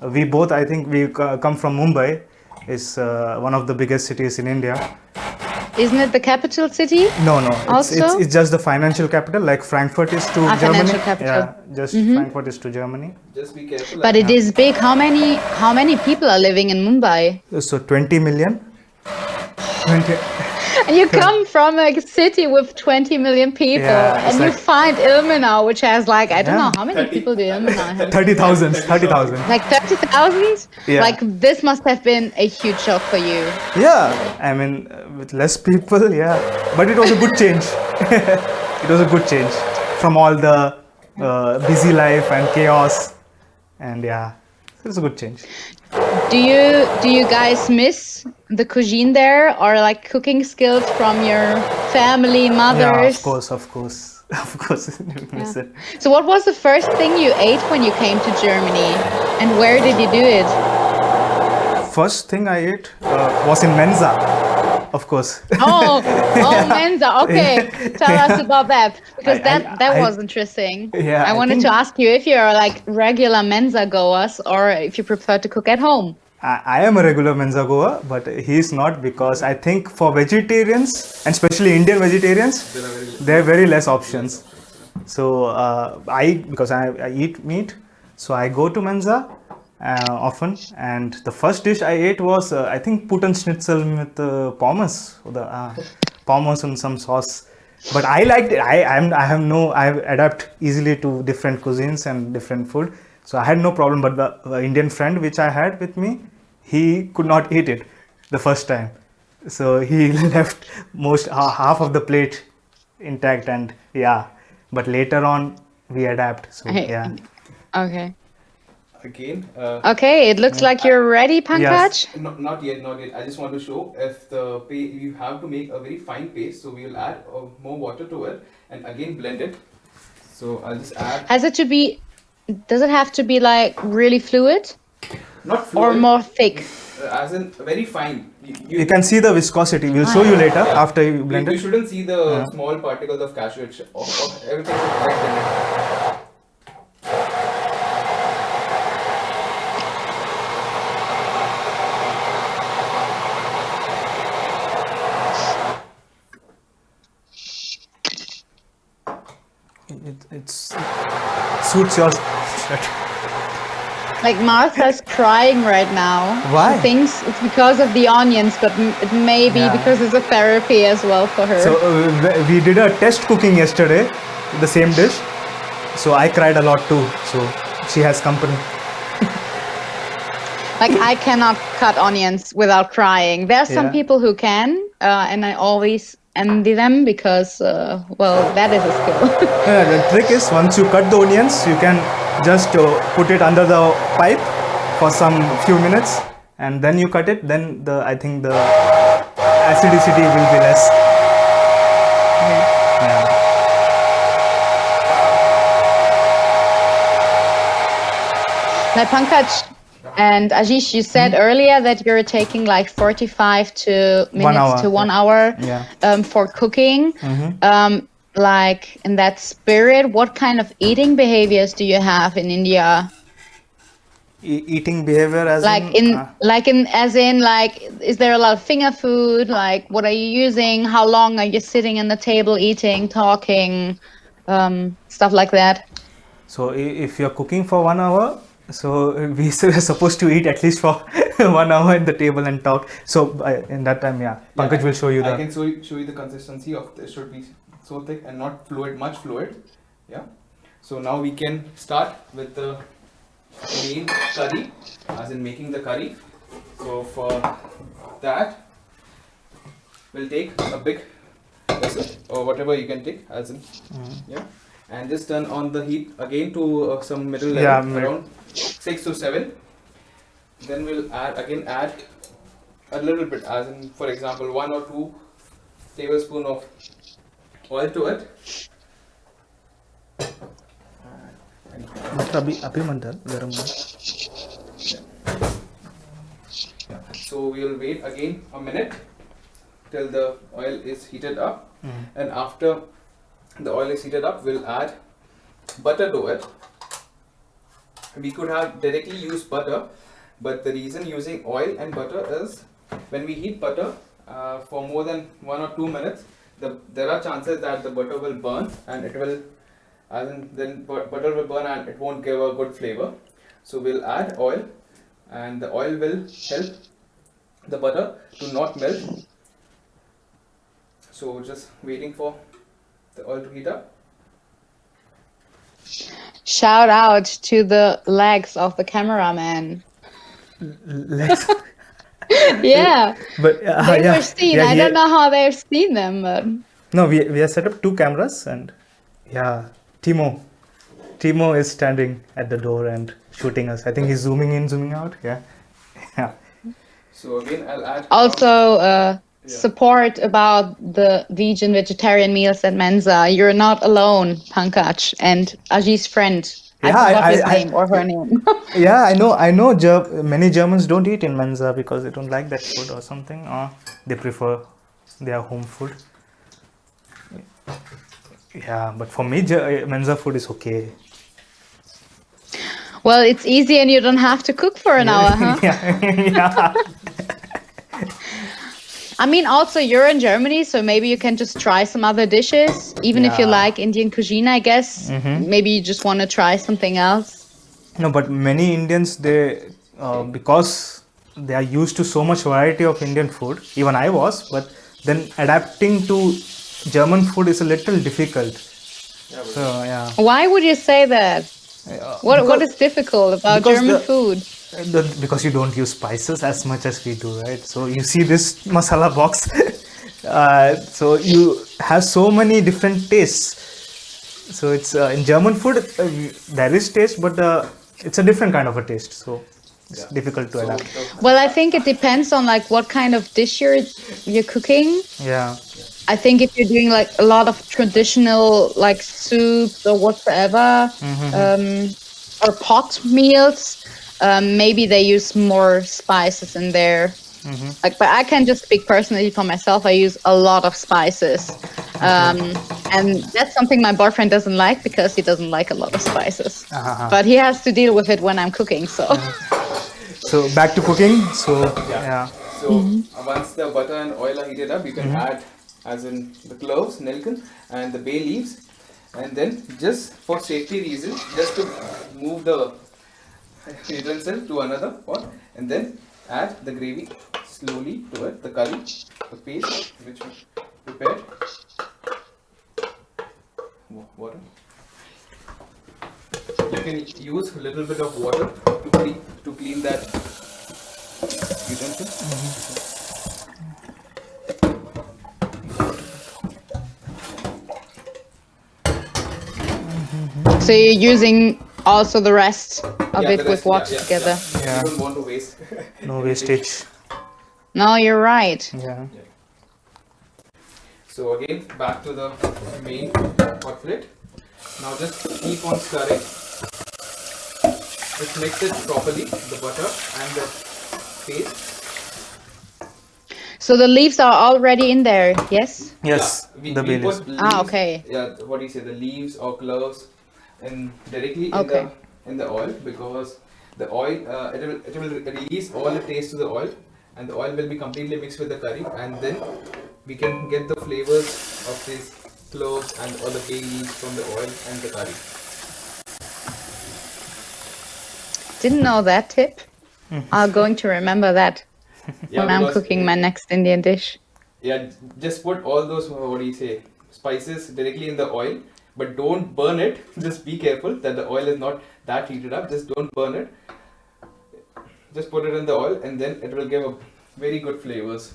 we both, I think we come from Mumbai. It's one of the biggest cities in India. Isn't it the capital city? No, no. Also? It's just the financial capital. Like Frankfurt is to Germany. Financial capital. Yeah, just Frankfurt is to Germany. Just be careful. But it is big. How many people are living in Mumbai? So 20 million. 20. And you come from a city with 20 million people, Yeah, it's and you like- find Ilmenau, which has like, I don't Yeah. know, how many people do Ilmenau have? 30,000. 30,000. Like 30,000? Yeah. Like this must have been a huge shock for you. Yeah, I mean, with less people, yeah. But it was a good change. It was a good change from all the busy life and chaos. And yeah, it was a good change. Do you guys miss the cuisine there, or like cooking skills from your family, mothers? Yeah, of course, of course. Of course, miss it. So what was the first thing you ate when you came to Germany, and where did you do it? First thing I ate was in Mensa, of course. Oh, Mensa. Okay, tell us about that, because that I- was interesting. Yeah, I I wanted to think- ask you if you're like regular Mensa goers or if you prefer to cook at home. I am a regular Mensa goer, but he is not, because I think for vegetarians, and especially Indian vegetarians, there are very less options. So because I eat meat, so I go to Mensa often. And the first dish I ate was I think Putten schnitzel with pommes, pommes and some sauce. But I liked it. I adapt easily to different cuisines and different food. So I had no problem. But the Indian friend which I had with me, he could not eat it the first time. So he left half of the plate intact, and yeah. But later on we adapt. So yeah. Okay. Again, Okay, it looks like you're ready, Pankaj. not yet, not yet. I just want to show if you have to make a very fine paste, so we will add more water to it and again blend it. So I'll just add. Does it have to be like really fluid Not or fluid, more thick? as in very fine. You can see the viscosity. We'll show you later after you blend You it. shouldn't see the small particles of cashew. Everything is correct in it. It suits your. Like Martha's crying right now. Why? She thinks it's because of the onions, but it may be Yeah. because it's a therapy as well for her. So we did a test cooking yesterday, the same dish. So I cried a lot too. So she has company. Like I cannot cut onions without crying. There are some Yeah. people who can, and I always envy them because, well, that is a skill. The trick is, once you cut the onions, you can just put it under the pipe for some few minutes, and then you cut it. Then I think the acidity will be less. Yeah. Now, Pankaj and Ajish, you said earlier that you're taking like 45 minutes hour, to 1 hour Yeah. for cooking. Like in that spirit, what kind of eating behaviors do you have in India? Eating behavior as Is there a lot of finger food? Like, what are you using? How long are you sitting in the table eating, talking, stuff like that? So if you're cooking for 1 hour, so we are supposed to eat at least for 1 hour in the table and talk. So in that time, Pankaj will show you I the. can show you the consistency of it. Should be so thick and not much fluid. Yeah. So now we can start with the main curry, as in making the curry. So for that, we'll take a big vessel or whatever you can take, as in and just turn on the heat again to some middle level, around 6 to 7. Then we'll add a little bit, as in, for example, 1 or 2 tablespoons of oil to it. So we'll wait again a minute till the oil is heated up, and after the oil is heated up, we'll add butter to it. We could have directly used butter, but the reason using oil and butter is when we heat butter, for more than 1 or 2 minutes, there are chances that the butter will burn and it will, butter will burn and it won't give a good flavor. So we'll add oil, and the oil will help the butter to not melt. So just waiting for the oil to heat up. Shout out to the legs of the cameraman. Let's. Yeah, But they yeah, were seen. yeah, I don't know how they've seen them, but No, we have set up 2 cameras, and yeah, Timo is standing at the door and shooting us. I think he's zooming in, zooming out. Yeah, yeah. So again, I'll add. also support about the vegetarian meals at Mensa. You're not alone, Pankaj and Ajish's friend. I forgot his name or her name. Yeah, I know. Many Germans don't eat in Mensa because they don't like that food or something, or they prefer their home food. Yeah, but for me, Mensa food is okay. Well, it's easy and you don't have to cook for an hour, huh? Yeah. I mean, also you're in Germany, so maybe you can just try some other dishes. Even if you Yeah. like Indian cuisine, I guess. Maybe you just want to try something else. No, but many Indians, they because they are used to so much variety of Indian food. Even I was, but then adapting to German food is a little difficult. So yeah. Why would you say that? What is difficult about because German food? Because you don't use spices as much as we do, right? So you see this masala box. So you have so many different tastes. So it's in German food there is taste, but it's a different kind of a taste. So it's difficult to adapt. Well, I think it depends on like what kind of dish you're cooking. Yeah. I think if you're doing like a lot of traditional like soups or whatsoever, or pot meals, maybe they use more spices in there. Like, but I can just speak personally for myself. I use a lot of spices, and that's something my boyfriend doesn't like because he doesn't like a lot of spices. But he has to deal with it when I'm cooking. So. So back to cooking. So yeah. So once the butter and oil are heated up, you can add, as in the cloves, nelken, and the bay leaves, and then just for safety reasons, just to move the utensil to another pot, and then add the gravy slowly to it, the curry, the paste which we prepared. Water. You can use a little bit of water to clean that utensil. So you're using also the rest of it with water together. Yeah. You don't want to waste. No wastage. No, you're right. Yeah. So again, back to the main hot plate. Now just keep on stirring. Just mix it properly, the butter and the paste. So the leaves are already in there, yes? Yes. Yeah, the bay leaves. put leaves, Okay. Yeah, what do you say? The leaves or cloves, and directly in the oil, because the oil it will release all the taste to the oil, and the oil will be completely mixed with the curry, and then we can get the flavors of these cloves and all the bay leaves from the oil and the curry. Didn't know that tip. I'm going to remember that when I'm cooking my next Indian dish. Yeah, just put all those, what do you say, spices directly in the oil, but don't burn it. Just be careful that the oil is not that heated up. Just don't burn it. Just put it in the oil, and then it will give a very good flavors.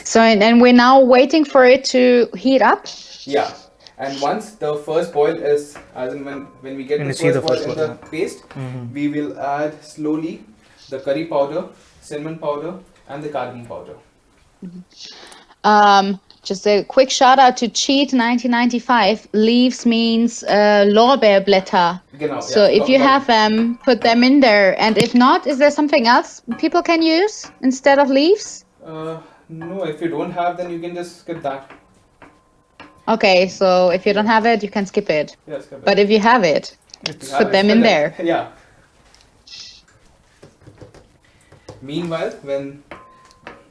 So, and we're now waiting for it to heat up? Yeah, and once the first boil is, as in when we get the first boil in the paste, we will add slowly the curry powder, cinnamon powder, and the cardamom powder. Just a quick shout out to Cheat 1995. Leaves means Lorbeerblätter. Genau, so if you have them, put them in there. And if not, is there something else people can use instead of leaves? No, if you don't have, then you can just skip that. Okay, so if you don't have it, you can skip it. Yeah, skip it. But if you have it, put them in there. Yeah. Meanwhile, when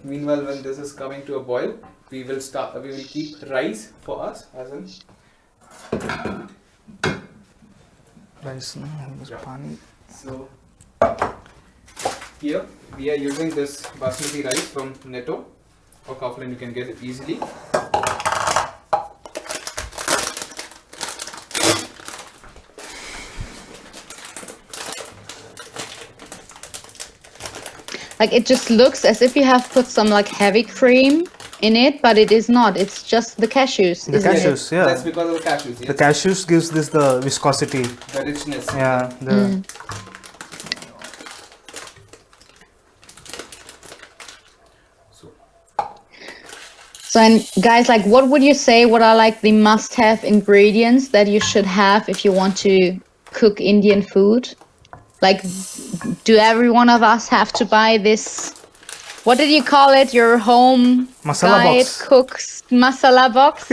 Meanwhile, when this is coming to a boil, we will keep rice for us, as in Rice, no, Yeah. pani. so. Here we are using this basmati rice from Netto or Kaufland. You can get it easily. Like it just looks as if you have put some like heavy cream in it, but it is not. It's just the cashews. The isn't it? cashews, yeah. That's because of the cashews. Yes. The cashews gives this the viscosity. The richness. Yeah. So So, and guys, like, what would you say? What are like the must-have ingredients that you should have if you want to cook Indian food? Like, do every one of us have to buy this? What did you call it? Your home Masala guide box. cooks masala box?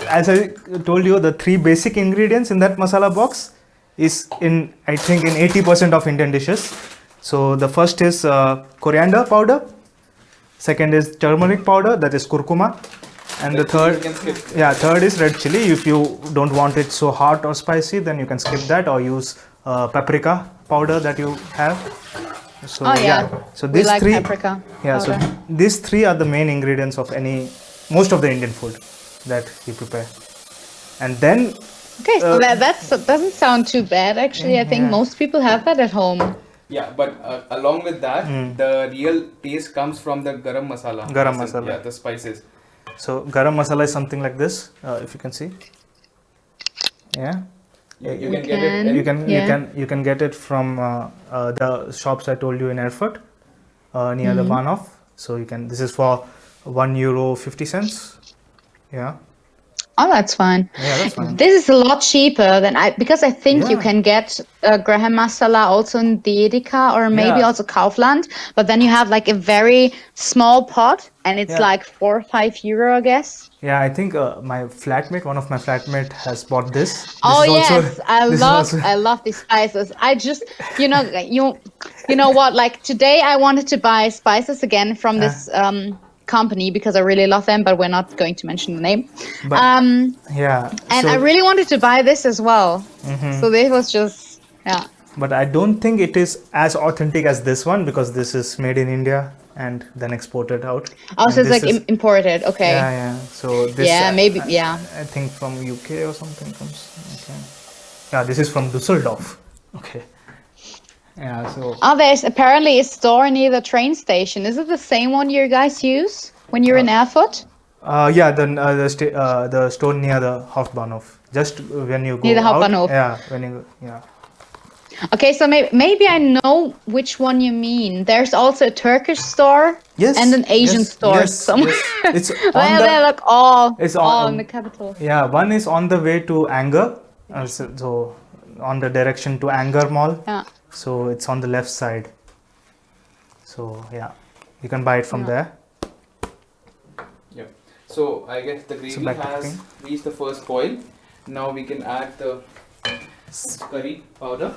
As I told you, the 3 basic ingredients in that masala box is in, I think, in 80% of Indian dishes. So the first is coriander powder, second is turmeric powder, that is kurkuma, and the Red chili third, you can skip. third is red chili. If you don't want it so hot or spicy, then you can skip that or use paprika powder that you have. So Oh yeah, so we these like 3, paprika yeah, so powder. these 3 are the main ingredients of most of the Indian food that you prepare. And then Okay, so that doesn't sound too bad actually. I think yeah. most people have that at home. Yeah, but along with that, the real taste comes from the garam masala. Garam As in, masala. Yeah, the spices. So garam masala is something like this, if you can see. Yeah, You can get it. you can get it from the shops I told you in Erfurt, near the Bahnhof. So you can. This is for €1.50. Yeah, Oh, that's fine. yeah, that's fine. This is a lot cheaper than because I think you Yeah. can get Graham masala also in the Edeka or maybe Yeah. also Kaufland, but then you have like a very small pot and it's Yeah. like €4 or €5, I guess. Yeah, I think one of my flatmate has bought this. Oh This is also- yes, I this is love also- I love these spices. I just you know what? Like today I wanted to buy spices again from this company because I really love them, but we're not going to mention the name. But- yeah, And so- I really wanted to buy this as well. So this was just But I don't think it is as authentic as this one because this is made in India and then exported out. Oh, so And it's like this is- imported. Okay. Yeah, yeah. So this. Yeah, maybe. Yeah. I think from UK or something comes. Okay. Yeah, this is from Düsseldorf. Okay. Yeah. So. Oh, there's apparently a store near the train station. Is it the same one you guys use when you're in Erfurt? Yeah, the store near the Hauptbahnhof. Just when you go Near the out. Hauptbahnhof. Yeah, when you go, yeah. Okay, so maybe I know which one you mean. There's also a Turkish store Yes. and an Asian yes, store yes, somewhere. yes. It's on Well, the. they're like all It's in the capital. Yeah, one is on the way to Anger, so on the direction to Anger Mall. Yeah. So it's on the left side. So yeah, you can buy it from there. Yep. So I guess the gravy back to has cooking. reached the first boil. Now we can add the curry powder.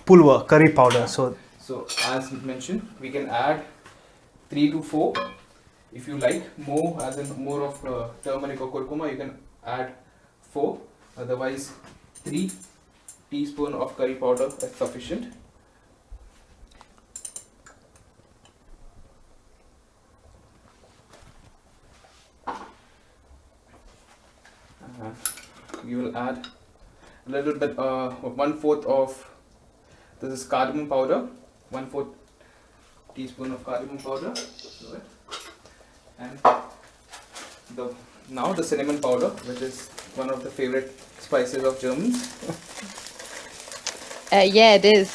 Pulver, curry powder. So So as mentioned, we can add 3 to 4. If you like more, as in more of turmeric or kurkuma, you can add 4. Otherwise, 3 teaspoon of curry powder is sufficient. We will add a little bit, 1/4 of this is cardamom powder, 1/4 teaspoon of cardamom powder, and now the cinnamon powder, which is one of the favorite spices of Germans. Yeah, it is.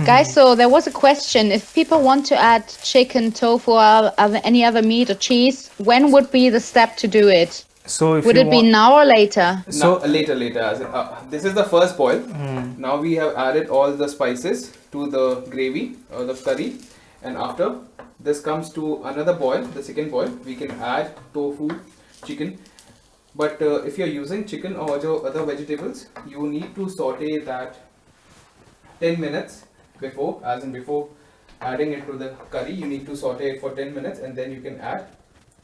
Guys, so there was a question. If people want to add chicken, tofu, or any other meat or cheese, when would be the step to do it? so if Would you it be want, now or later? So later, as in, this is the first boil. Now we have added all the spices to the gravy or the curry, and after this comes to another boil, the second boil, we can add tofu, chicken. But if you're using chicken or other vegetables, you need to saute that 10 minutes before, as in before adding it to the curry, you need to saute it for 10 minutes and then you can add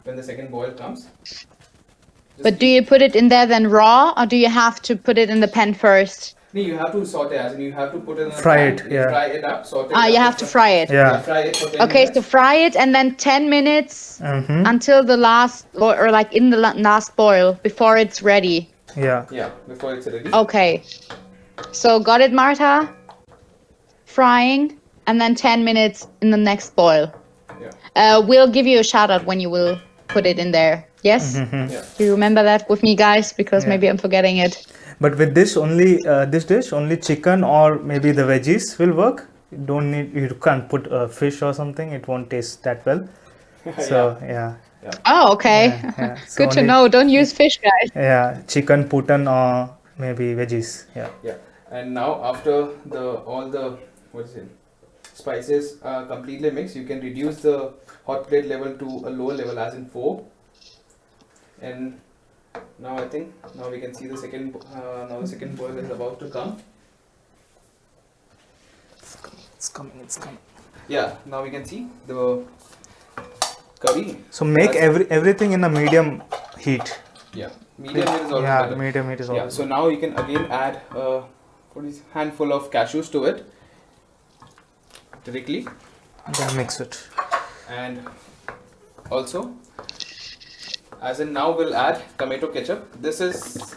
when the second boil comes. But do you put it in there then raw, or do you have to put it in the pan first? No, you have to saute, as in you have to put it in a Fry pan, it, yeah. fry it up, saute it Ah, up, you have to fry it. Yeah. fry it for 10 Okay, minutes. so fry it and then 10 minutes Mm-hmm. until the last, or like in the last boil before it's ready. Yeah. Yeah, before it's ready. Okay. So got it, Martha? Frying and then 10 minutes in the next boil. Yeah. We'll give you a shout out when you will put it in there. Yes? Yeah. Do you remember that with me, guys? Because Yeah. maybe I'm forgetting it. But with this only this dish, only chicken or maybe the veggies will work. You don't need. You can't put fish or something. It won't taste that well. So yeah. Oh, okay. Yeah. So Good to only- know. Don't use fish, guys. Yeah, chicken, putan, or maybe veggies. Yeah. Yeah. And now after all the spices are completely mixed, you can reduce the hot plate level to a lower level, as in 4. And now I think now we can see the second boil is about to come. It's coming. It's coming. Yeah, now we can see the curry. So make everything in a medium heat. Yeah, medium heat is always Yeah, better. medium heat is Yeah, always. so now you can again add handful of cashews to it directly, Then mix it. and also, as in now we'll add tomato ketchup. This is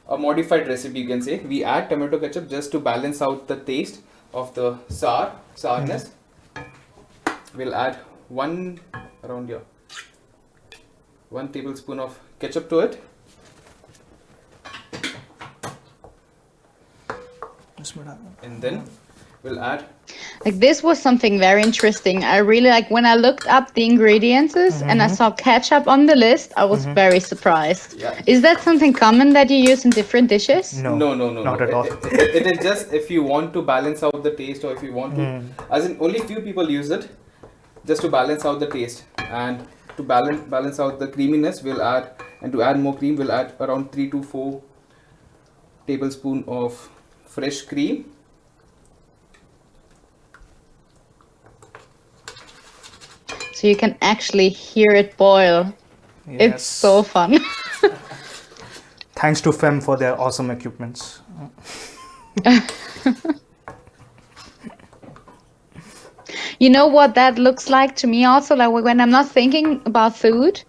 a modified recipe, you can say. We add tomato ketchup just to balance out the taste of the sourness. We'll add one tablespoon of ketchup to it. And then we'll add Like this was something very interesting. I really like when I looked up the ingredients and I saw ketchup on the list, I was very surprised. Yeah. Is that something common that you use in different dishes? No, not at all. It is just if you want to balance out the taste, or if you want to, as in only few people use it, just to balance out the taste, and to balance out the creaminess, we'll add, and to add more cream, we'll add around 3 to 4 tablespoons of fresh cream. So you can actually hear it boil. It's so fun. Thanks to FEM for their awesome equipments. You know what that looks like to me also, like when I'm not thinking about food,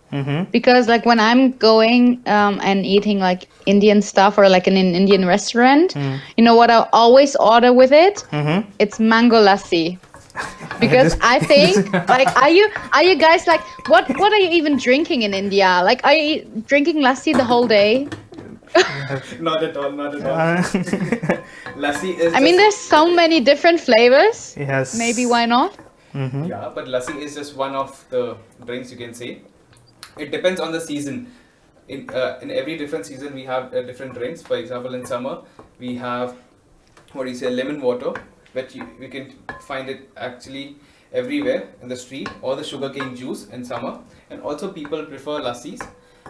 because like when I'm going and eating like Indian stuff or like in an Indian restaurant, you know what I always order with it? It's mango lassi. Because I think like are you guys like what are you even drinking in India? Like are you drinking lassi the whole day? Not at all. Lassi is. I mean, there's so many different flavors. Yes. Maybe why not? Yeah, but lassi is just one of the drinks, you can say. It depends on the season. In every different season, we have different drinks. For example, in summer, we have lemon water, which we can find it actually everywhere in the street, or the sugarcane juice in summer. And also, people prefer lassis.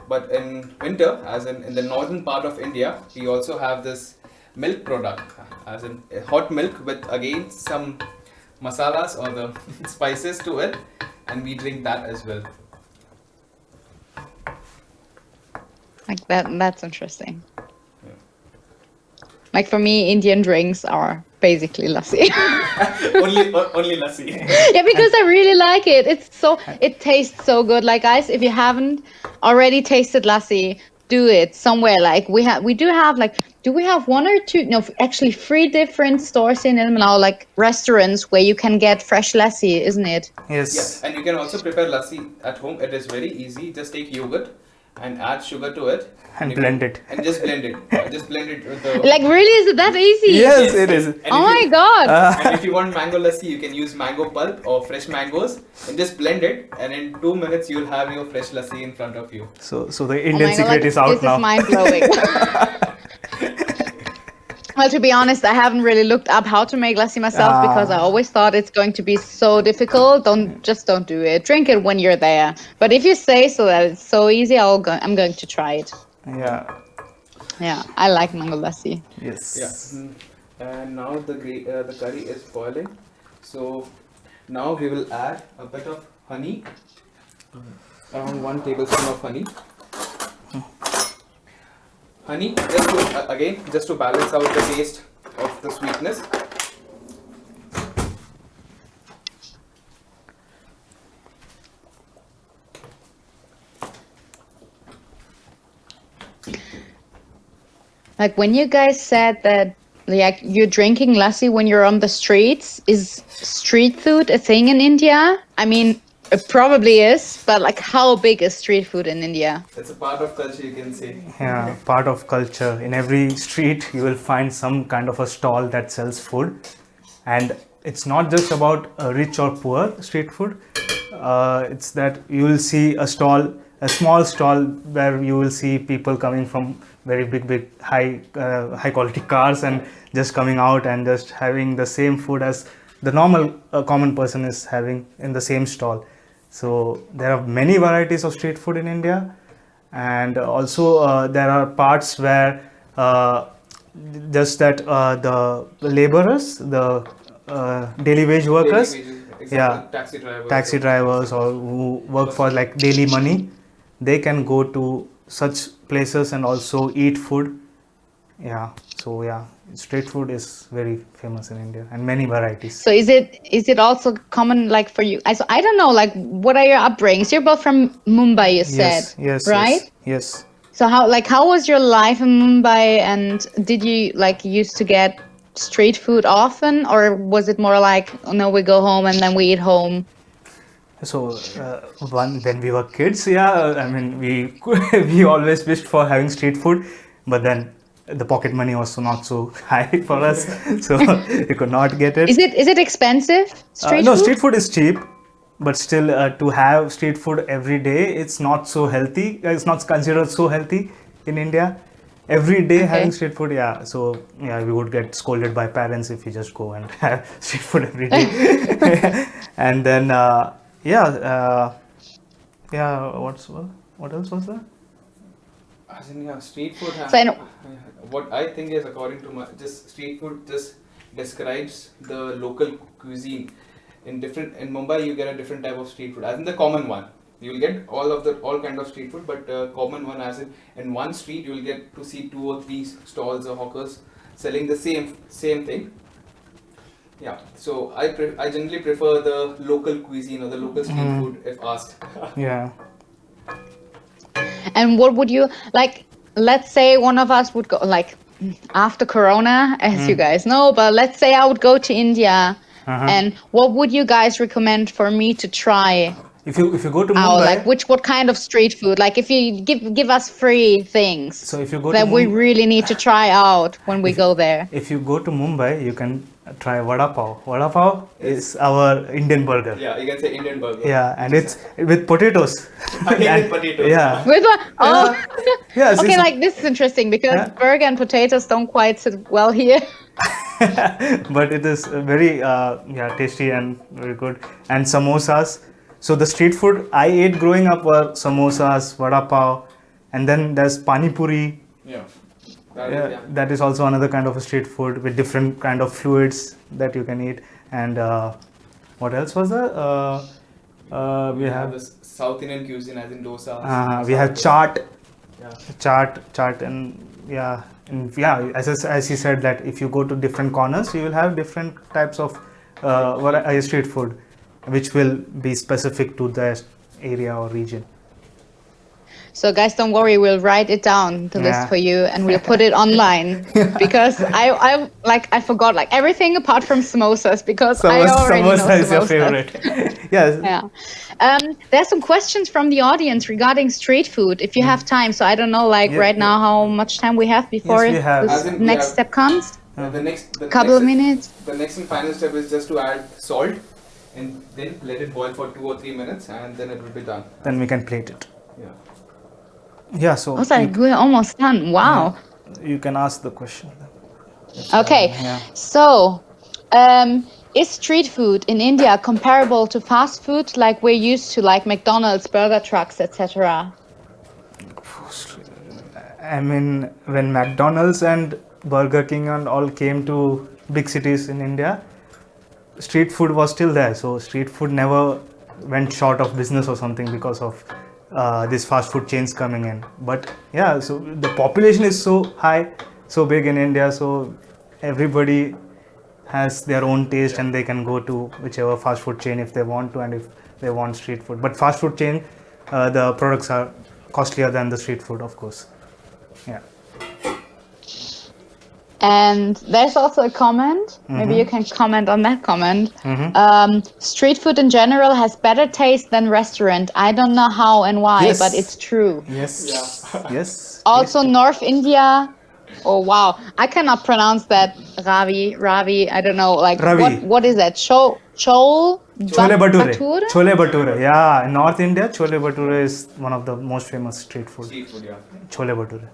But in winter, as in the northern part of India, we also have this milk product, as in hot milk with again some masalas or the spices to it, and we drink that as well. Like that's interesting. Like for me, Indian drinks are basically lassi. only lassi. Yeah, because I really like it. It tastes so good. Like guys, if you haven't already tasted lassi, do it somewhere. Like we do have like, do we have one or two? No, actually 3 different stores in Ilmenau, like restaurants where you can get fresh lassi, isn't it? Yes. Yes, and you can also prepare lassi at home. It is very easy. Just take yogurt and add sugar to it. And blend it. And just blend it. Just blend it with the... Like really, is it that easy? Yes, it is. And Oh if my god. And if you want mango lassi, you can use mango pulp or fresh mangoes and just blend it, and in 2 minutes you'll have your fresh lassi in front of you. So the Oh my Indian God, secret like, is out this now. is mind blowing. Well, to be honest, I haven't really looked up how to make lassi myself because I always thought it's going to be so difficult. Don't do it. Drink it when you're there. But if you say so that it's so easy, I'm going to try it. Yeah. Yeah, I like mango lassi. Yes. Yeah. And now the curry is boiling. So Now we will add a bit of honey, around 1 tablespoon of honey. Honey, just to balance out the taste of the sweetness. Like when you guys said that like you're drinking lassi when you're on the streets, is street food a thing in India? I mean, it probably is, but like how big is street food in India? It's a part of culture, you can say. Yeah, part of culture. In every street, you will find some kind of a stall that sells food, and it's not just about rich or poor street food. It's that you will see a small stall where you will see people coming from very big, high quality cars and just coming out and just having the same food as the normal common person is having in the same stall. So there are many varieties of street food in India, and also there are parts where just that the laborers, the daily wage workers, yeah, taxi drivers or who work for like daily money, they can go to such places and also eat food. Yeah, so yeah, street food is very famous in India and many varieties. So is it also common like for you? I don't know, like what are your upbringings? You're both from Mumbai, you said, right? Yes. So how was your life in Mumbai, and did you like used to get street food often, or was it more like, oh no, we go home and then we eat home? So when we were kids, yeah, I mean we we always wished for having street food, but then the pocket money was not so high for us, so we could not get it. Is it expensive? No, street food is cheap, but still to have street food every day, it's not so healthy. It's not considered so healthy in India. Every day having street food, yeah. So yeah, we would get scolded by parents if we just go and have street food every day. And then what else was there? As in, yeah, street food. So I know- What I think is, according to just street food, just describes the local cuisine. In Mumbai, you get a different type of street food. As in the common one, you will get all kind of street food, but common one, as in one street, you will get to see 2 or 3 stalls or hawkers selling the same thing. Yeah, so I generally prefer the local cuisine or the local street food if asked. Yeah. And what would you like? Let's say one of us would go like after Corona, as you guys know, but let's say I would go to India, and what would you guys recommend for me to try? If you go to Out, Mumbai, like what kind of street food? Like if you give us free things so if you go that to we really need to try out when we go there. if you go to Mumbai, you can try vada pav. Vada pav is our Indian burger. Yeah, you can say Indian burger. Yeah, and it's with potatoes. Again with potatoes. Yeah. With what? Oh, Yes, okay. it's- Like this is interesting because Yeah. burger and potatoes don't quite sit well here. but it is very tasty and very good. And samosas. So the street food I ate growing up were samosas, vada pav, and then there's pani puri. Yeah. That is also another kind of a street food with different kind of fluids that you can eat. And what else was there? We have have this South Indian cuisine, as in dosa. we have chaat, Yeah. chaat, and as he said that if you go to different corners, you will have different types of street food, which will be specific to the area or region. So guys, don't worry, we'll write it down, the list Yeah. for you, and we'll put it online because I forgot like everything apart from samosas because I already know Samosa is your samosas. favorite. Yes. Yeah. There's some questions from the audience regarding street food if you have time. So I don't know like Yeah, right now how much time we have before Yes, we have. this As in, we next have- step comes. The Couple of next- minutes. The next and final step is just to add salt and then let it boil for 2 or 3 minutes, and then it will be done. Then we can plate it. Yeah. Yeah. So I was like, we're almost done. Wow. you can ask the question. Okay. Yeah. So, is street food in India comparable to fast food like we're used to, like McDonald's, burger trucks, etc.? I mean, when McDonald's and Burger King and all came to big cities in India, street food was still there. So street food never went short of business or something because of this fast food chains coming in. But yeah, so the population is so high, so big in India, so everybody has their own taste and they can go to whichever fast food chain if they want to and if they want street food. But fast food chain, the products are costlier than the street food, of course. Yeah. And there's also a comment. Maybe you can comment on that comment. Street food in general has better taste than restaurant. I don't know how and why, Yes. but it's true. Yes. Yes. Also, North India. Oh wow, I cannot pronounce that. Ravi. I don't know. Like Ravi. what is that? Chole Chole Bhature. Chole Bhature. Yeah, in North India, Chole Bhature is one of the most famous street food. Street food, yeah. Chole Bhature.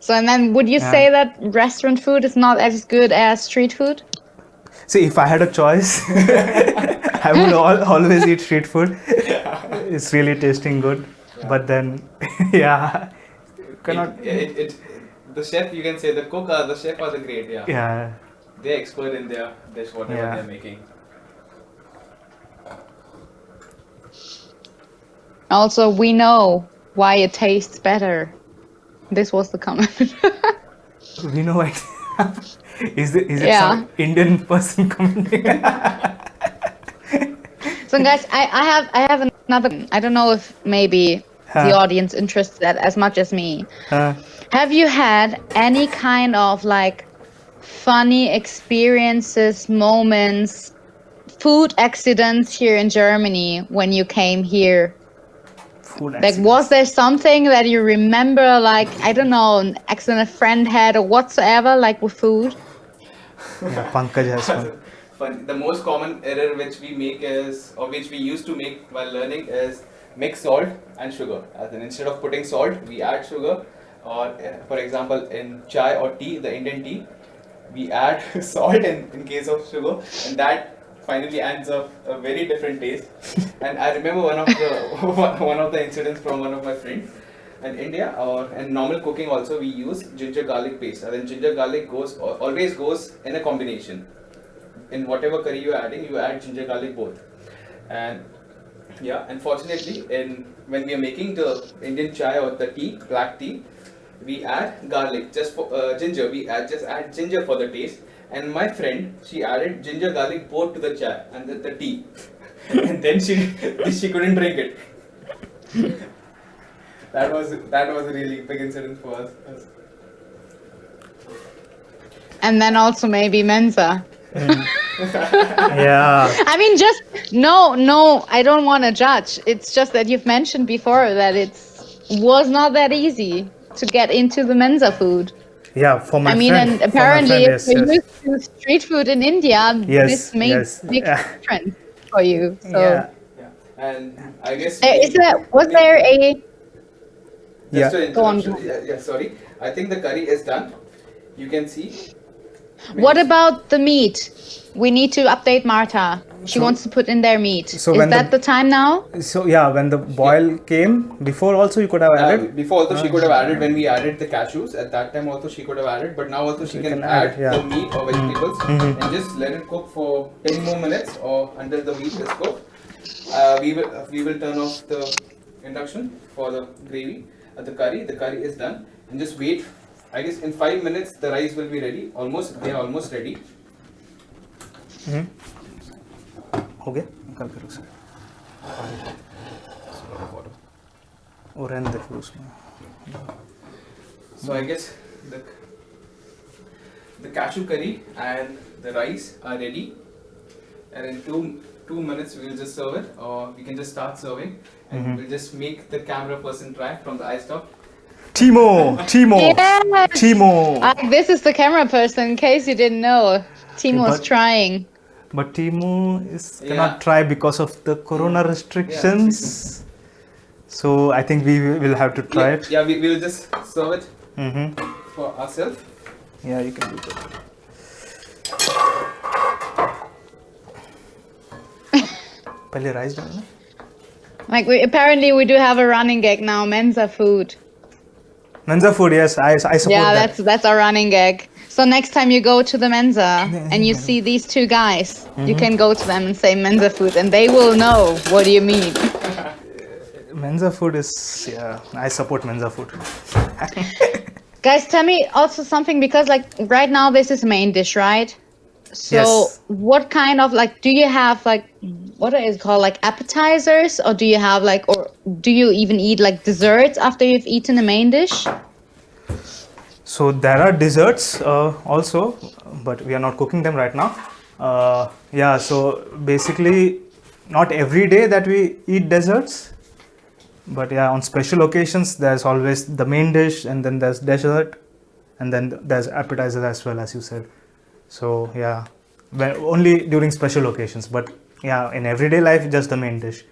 So, and then would you say that restaurant food is not as good as street food? See, if I had a choice, I would always eat street food. It's really tasting good. But then, yeah, cannot. The chef, you can say, the cook or the chef are the great, yeah. Yeah. They're expert in their dish, whatever they're making. Also, we know why it tastes better. This was the comment. We know it. Is it some Indian person commenting? So guys, I have another. I don't know if maybe the audience interested that as much as me. Have you had any kind of like funny experiences, moments, food accidents here in Germany when you came here? Like, was there something that you remember, like, I don't know, an accident a friend had or whatsoever, like with food? Yeah, Pankaj has one. The most common error which we make is, or which we used to make while learning, is mix salt and sugar. As in, instead of putting salt, we add sugar. Or, for example, in chai or tea, the Indian tea, we add salt in case of sugar, and that finally ends up a very different taste. And I remember one of the incidents from one of my friends in India, or in normal cooking also we use ginger garlic paste. And then ginger garlic always goes in a combination. In whatever curry you are adding, you add ginger garlic both. And yeah, unfortunately, when we are making the Indian chai or the tea, black tea, we add garlic just for ginger. We just add ginger for the taste. And my friend, she added ginger garlic both to the chai and the tea, and then she couldn't drink it. That was a really big incident for us. And then also maybe Mensa. Yeah. I mean, just no, I don't want to judge. It's just that you've mentioned before that was not that easy to get into the Mensa food. Yeah, for my friend. And apparently, friend, if you're used to street food in India, this makes big difference for you. So. Yeah. And I guess was there a? Go on. Sorry. I think the curry is done. You can see. What about the meat? We need to update Marta. She wants to put in their meat. So is that the time now? So yeah, when the boil came, before also you could have added? Before also she could have added when we added the cashews. At that time also she could have added, but now also she can add the meat or vegetables and just let it cook for 10 more minutes or until the meat is cooked. We will turn off the induction for the gravy. The curry is done, and just wait. I guess in 5 minutes the rice will be ready. They are almost ready. हो गया निकाल कर उसे और रहने दे फिर उसमें. So I guess the cashew curry and the rice are ready, and in two minutes we'll just serve it, or we can just start serving, and we'll just make the camera person try from the iSTUFF. Timo. Yes. Timo. This is the camera person, in case you didn't know. Timo is trying. But Timo cannot try because of the corona restrictions. So I think we will have to try it. Yeah, we will just serve it for ourselves. Yeah, you can do that. पहले rice डालना. Like apparently we do have a running gag now. Mensa food. Mensa food, yes, I support that. Yeah, that's our running gag. So next time you go to the Mensa and you see these two guys, you can go to them and say Mensa food, and they will know what you mean. Mensa food is, yeah, I support Mensa food. Guys, tell me also something, because like right now this is main dish, right? So Yes. what kind of like, do you have like, what is it called, like appetizers, or do you have like, or do you even eat like desserts after you've eaten the main dish? So there are desserts also, but we are not cooking them right now. Yeah, so basically not every day that we eat desserts, but yeah, on special occasions there's always the main dish, and then there's dessert, and then there's appetizers as well, as you said. So yeah, only during special occasions, but yeah, in everyday life just the main dish.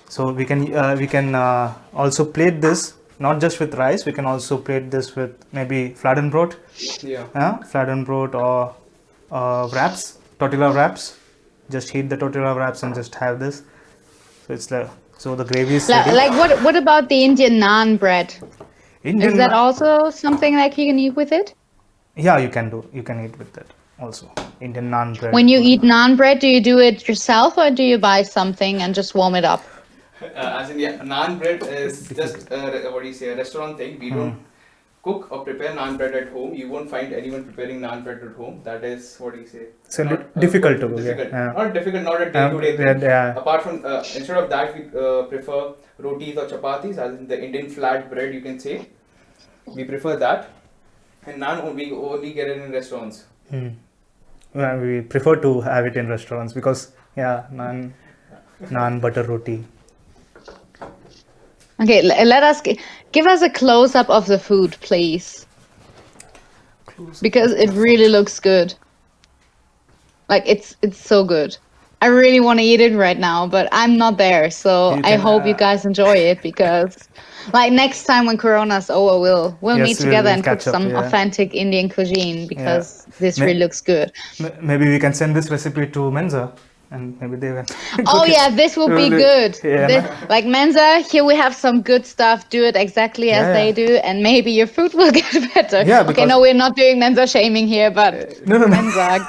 So we can also plate this not just with rice. We can also plate this with maybe fladenbrot, fladenbrot or wraps, tortilla wraps. Just heat the tortilla wraps and just have this. So it's like, so the gravy is ready. Like what about the Indian naan bread? Indian Is that also something like you can eat with it? Yeah, you can eat with that also. Indian naan bread. When you eat naan bread, do you do it yourself or do you buy something and just warm it up? As in, yeah, naan bread is just a restaurant thing. We don't cook or prepare naan bread at home. You won't find anyone preparing naan bread at home. That is So not, difficult to cook. difficult. Yeah. Not difficult, not a day-to-day thing. Yeah. Apart from instead of that, we prefer rotis or chapatis, as in the Indian flat bread. You can say we prefer that, and naan we only get it in restaurants. Well, we prefer to have it in restaurants because naan butter roti. Okay, let us give us a close up of the food, please. Because it really looks good. Like it's so good. I really want to eat it right now, but I'm not there, so I hope you guys enjoy it, because like next time when Corona's over, we'll meet together and cook some authentic Indian cuisine, because this really looks good. Maybe we can send this recipe to Mensa, and maybe they will. Oh yeah, this will be good. Yeah. Like Mensa, here we have some good stuff. Do it exactly as they do, and maybe your food will get better. Yeah, okay, no, we're not doing Mensa shaming here, but no. Mensa.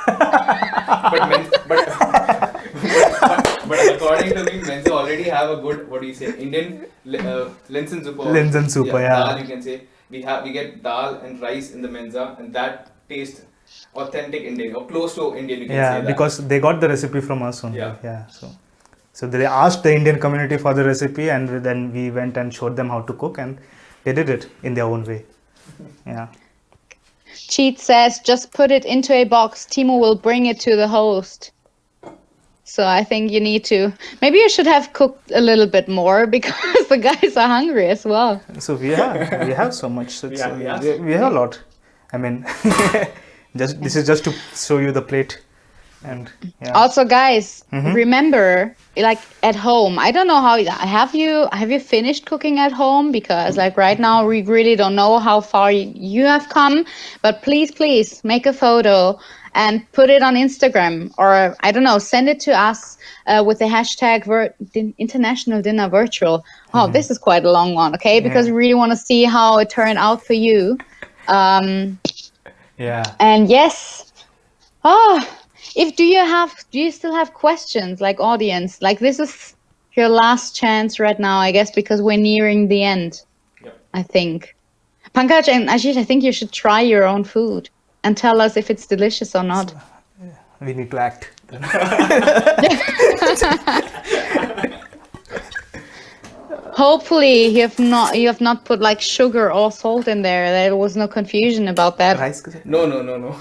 But according to me, Mensa already have a good, Indian Linsen super. Linsen super, yeah. Dal, you can say. We get dal and rice in the Mensa, and that tastes authentic Indian or close to Indian. You can say that. Yeah, because they got the recipe from us only. Yeah. So they asked the Indian community for the recipe, and then we went and showed them how to cook, and they did it in their own way. Yeah. Cheat says, just put it into a box. Timo will bring it to the host. So I think you need to, maybe you should have cooked a little bit more, because the guys are hungry as well. So we have so much. So we have a lot. I mean, this is just to show you the plate. And also, guys, remember, like at home, I don't know how have you finished cooking at home, because like right now we really don't know how far you have come, but please make a photo and put it on Instagram, or I don't know, send it to us with the hashtag International Dinner Virtual. Oh, this is quite a long one, okay? Because we really want to see how it turned out for you. And yes, do you still have questions, like audience? Like this is your last chance right now, I guess, because we're nearing the end. Yep. I think. Pankaj and Ajish, I think you should try your own food and tell us if it's delicious or not. So, we need to act. Hopefully you have not put like sugar or salt in there. There was no confusion about that. No.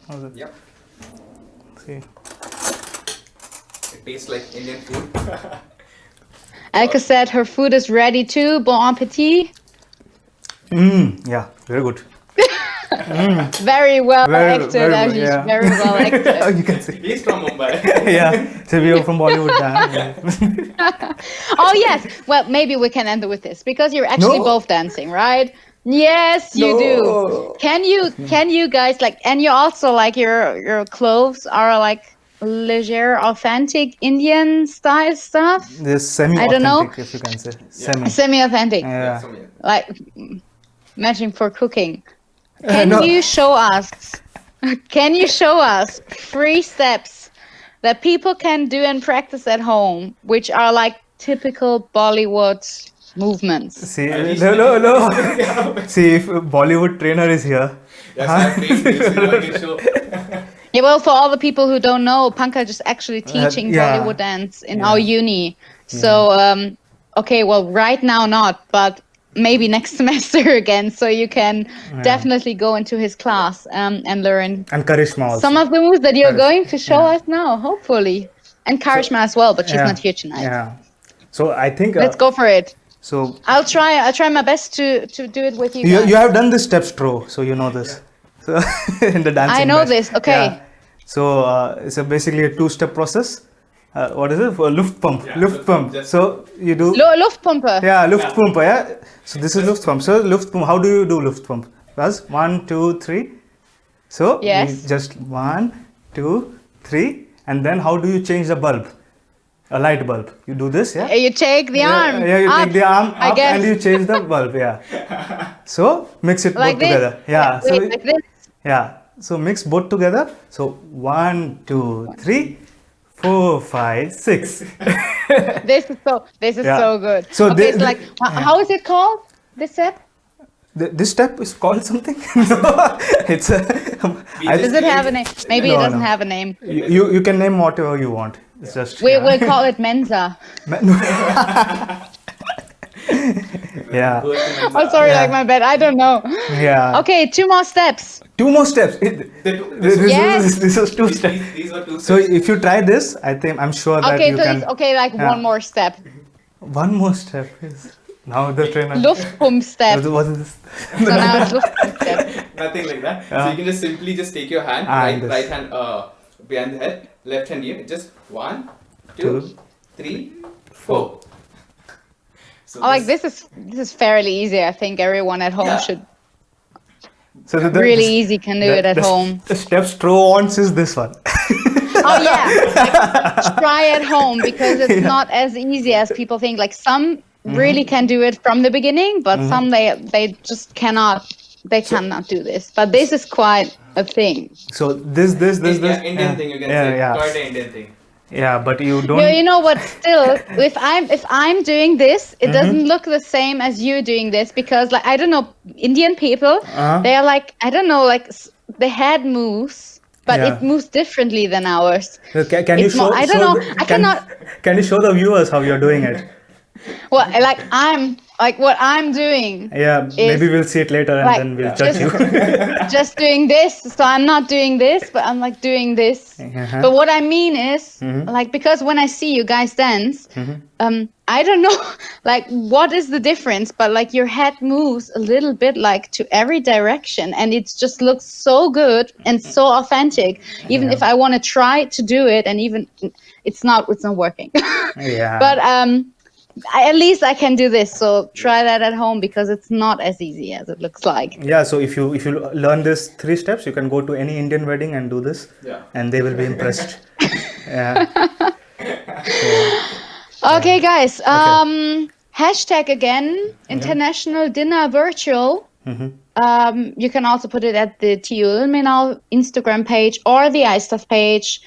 How's it? Yep. See. It tastes like Indian food. Elke said her food is ready too. Bon appetit. Yeah, very good. Very well acted, Ajish. Yeah. Very well acted. You can see. He's from Mumbai. Yeah, so we are from Bollywood. Oh yes. Well, maybe we can end with this, because you're actually both dancing, right? Yes, you do. Can you guys like? And you also like your clothes are like leisure, authentic Indian style stuff. This I don't know. semi-authentic, if you can say. Semi. Semi-authentic, Yeah. like matching for cooking. Can No. you show us? Can you show us 3 steps that people can do and practice at home, which are like typical Bollywood movements? See, no. See, if a Bollywood trainer is here. Yes, I'm trained this, I can show. Yeah, well, for all the people who don't know, Pankaj is actually teaching yeah. Bollywood dance in our uni. So, okay, well, right now not, but maybe next semester again. So you can definitely go into his class and learn And Karishma also. some of the moves that you're going to show us now, hopefully. And Karishma as well, but she's not here tonight. Yeah. So I think. Let's go for it. So I'll try my best to do it with you guys. you have done this step stro, so you know this. So in the dancing. I know match. this. Okay. Yeah. So it's basically a 2-step process. What is it? For Luft pump. Yeah, Luft pump. just- So you do. Luftpumpe. Yeah, Luft pump. Yeah. So this is Luft pump. So Luft pump. How do you do Luft pump? First 1, 2, 3. So Yes. just 1, 2, 3, and then how do you change the bulb? A light bulb. You do this, yeah. You take the arm. Yeah, you up, take the arm I up guess. and you change the bulb. Yeah. So mix it Like both this? together. Yeah. So Wait, like this. yeah. So mix both together. So 1, 2, 3, 4, 5, 6. This is Yeah. so good. So okay, they- it's like how is it called? This step? This step is called something. No, it's a. Does it have a name? Maybe No, it doesn't no. have a name. You can name whatever you want. It's just. We will call it Mensa. Yeah. Oh, sorry, Yeah. like my bad. I don't know. Yeah. Okay, 2 more steps. 2 more steps. Yes. This is 2 steps. These are 2 So steps. if you try this, I'm sure that Okay, you so can. it's okay, like Yeah. one more step. One more step is now the trainer. Luftpump step. What is this? So now it's Luftpump step. Nothing like that. So Yeah. you can just simply just take your hand, And this. right hand behind the head, left hand here. Just 1, 2, Two. 3, 4. So Oh, like this is fairly easy. I think everyone at home Yeah. should So really easy can do it at home. The step Stro wants is this one. Oh yeah, like, try at home because it's not as easy as people think. Like some really can do it from the beginning, but some they just cannot. They cannot do this. But this is quite a thing. So this. Yeah, Indian thing you can say. Yeah. Quite an Indian thing. Yeah, but you don't. You know what? Still, if I'm doing this, it doesn't look the same as you doing this because, like, I don't know, Indian people, they are like, I don't know, like the head moves, but Yeah. it moves differently than ours. Can you It's show? more- I don't show know, I cannot- Can you show the viewers how you're doing it? Well, what I'm doing, Yeah, maybe we'll see it later and like, then we'll judge you. just doing this. So I'm not doing this, but I'm like doing this. Uh-huh. But what I mean is, like, because when I see you guys dance, I don't know, like, what is the difference? But like, your head moves a little bit like to every direction, and it just looks so good and so authentic. Even if I want to try to do it, and even it's not working. Yeah. But at least I can do this. So try that at home because it's not as easy as it looks like. Yeah, so if you learn this 3 steps, you can go to any Indian wedding and do this, Yeah. and they will be impressed. Yeah. Okay, guys. Hashtag again, International Dinner Virtual. You can also put it at the TU Ilmenau Instagram page or the iSTUFF page,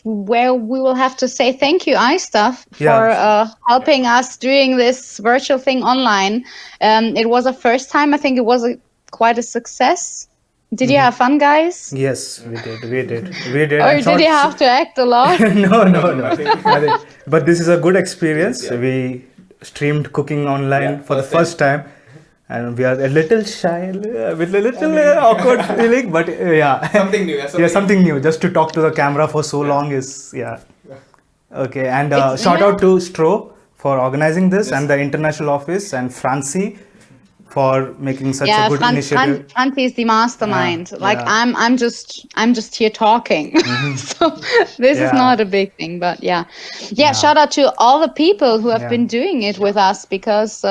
where we will have to say thank you, iSTUFF, for helping us doing this virtual thing online. It was a first time. I think it was quite a success. Did you have fun, guys? Yes, we did. Or And did you have to act a lot? No. Nothing. But this is a good experience. We streamed cooking online for the first time. And we are a little shy, with a little awkward feeling, but yeah. Something new. Yeah, something new. Just to talk to the camera for so long is, Okay, and It's- shout out to Stro for organizing this and the international office and Francie for making such a good initiative. Franzi is the mastermind. I'm just here talking. So this is not a big thing, but yeah. Shout out to all the people who have been doing it with us because,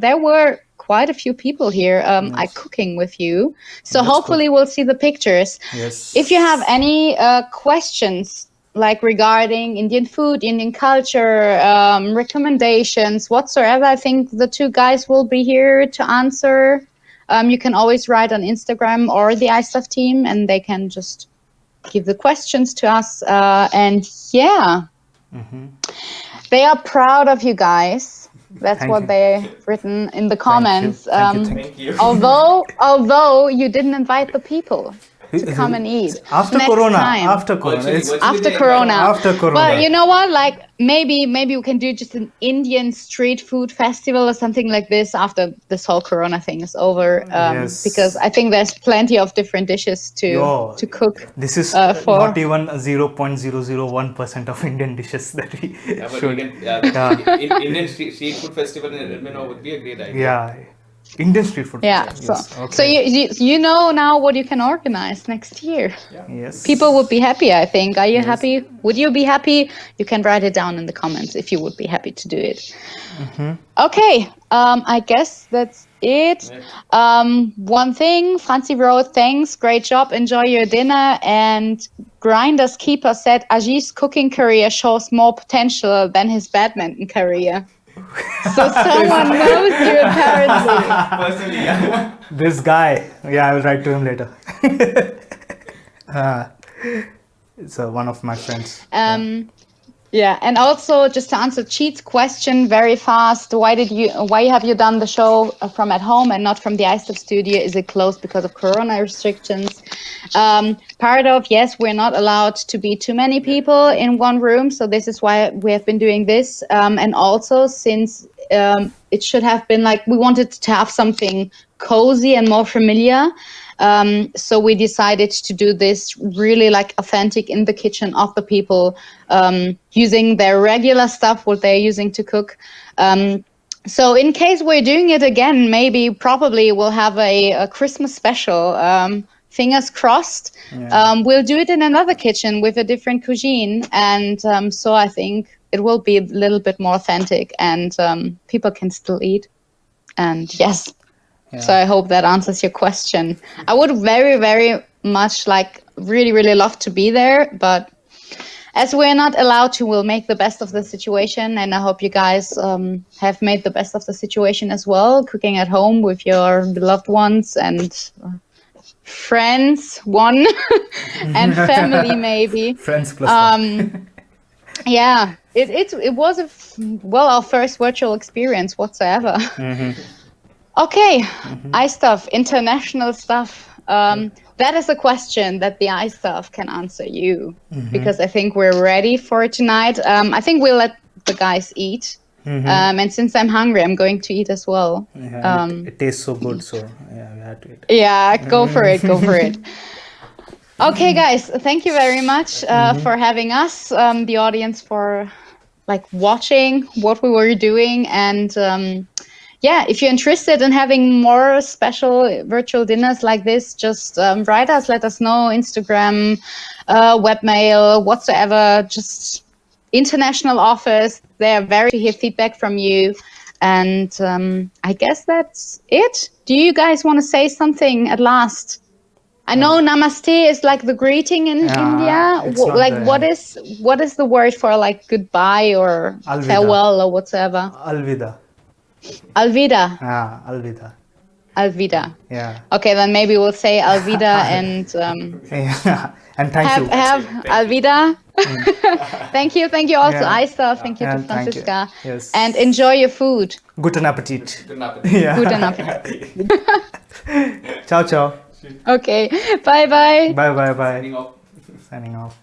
there were quite a few people here are cooking with you. So That's hopefully we'll see the pictures. Yes. If you have any questions like regarding Indian food, Indian culture, recommendations, whatsoever, I think the two guys will be here to answer. You can always write on Instagram or the iSTUFF team, and they can just give the questions to us. They are proud of you guys. That's Thank what you. they've written in the comments. Thank you. Although you didn't invite the people to come and eat. After Next Corona. time. After Corona. Virtually, It's virtually After they Corona. After Corona. Well, you know what? Like maybe we can do just an Indian street food festival or something like this after this whole Corona thing is over. Yes. Because I think there's plenty of different dishes to cook. This is for not even 0.001% of Indian dishes that we Yeah, but should. we can, Indian street food festival in Ilmenau would be a great idea. Yeah. Indian street food. Yeah. Yes. So you know now what you can organize next year. Yes. People would be happy, I think. Are you happy? Would you be happy? You can write it down in the comments if you would be happy to do it. Okay, I guess that's it. One thing, Francie wrote, thanks, great job, enjoy your dinner. And Grinders Keeper said, Ajish's cooking career shows more potential than his badminton career. So someone knows you apparently. Personally, yeah. This guy. Yeah, I will write to him later. It's one of my friends. Yeah, and also just to answer Cheat's question very fast, why have you done the show from at home and not from the iSTUFF studio? Is it closed because of Corona restrictions? Part of, yes, we're not allowed to be too many people in one room, so this is why we have been doing this. And also since it should have been like, we wanted to have something cozy and more familiar. So we decided to do this really like authentic in the kitchen of the people, using their regular stuff, what they're using to cook. So in case we're doing it again, probably we'll have a Christmas special. Fingers crossed. Yeah. We'll do it in another kitchen with a different cuisine. And so I think it will be a little bit more authentic and people can still eat. And yes. Yeah. So I hope that answers your question. I would very, very much really love to be there, but as we're not allowed to, we'll make the best of the situation. And I hope you guys have made the best of the situation as well, cooking at home with your beloved ones and friends, and family maybe. Friends plus one. Yeah, it was our first virtual experience whatsoever. Okay, iSTUFF, international stuff. That is a question that the iSTUFF can answer you, because I think we're ready for tonight. I think we'll let the guys eat. And since I'm hungry, I'm going to eat as well. Yeah, it tastes so good, so yeah, we had to eat. Yeah, go for it. Okay, guys, thank you very much for having us, the audience, for watching what we were doing. And yeah, if you're interested in having more special virtual dinners like this, just write us, let us know, Instagram, webmail, whatsoever, just international office. They're very to hear feedback from you. And I guess that's it. Do you guys want to say something at last? I know namaste is like the greeting in India. What is the word for goodbye or Alvida. farewell or whatsoever? Alvida. Alvida. Alvida. Alvida. Yeah. Okay, then maybe we'll say Alvida and Yeah. And thank you. have Alvida. Thank you all to iSTUFF. Thank you to And thank you. Franziska. Yes. And enjoy your food. Guten Appetit. Good appetit. Yeah. Guten Appetit. Ciao, ciao. Okay, bye. Bye. Signing off. Signing off.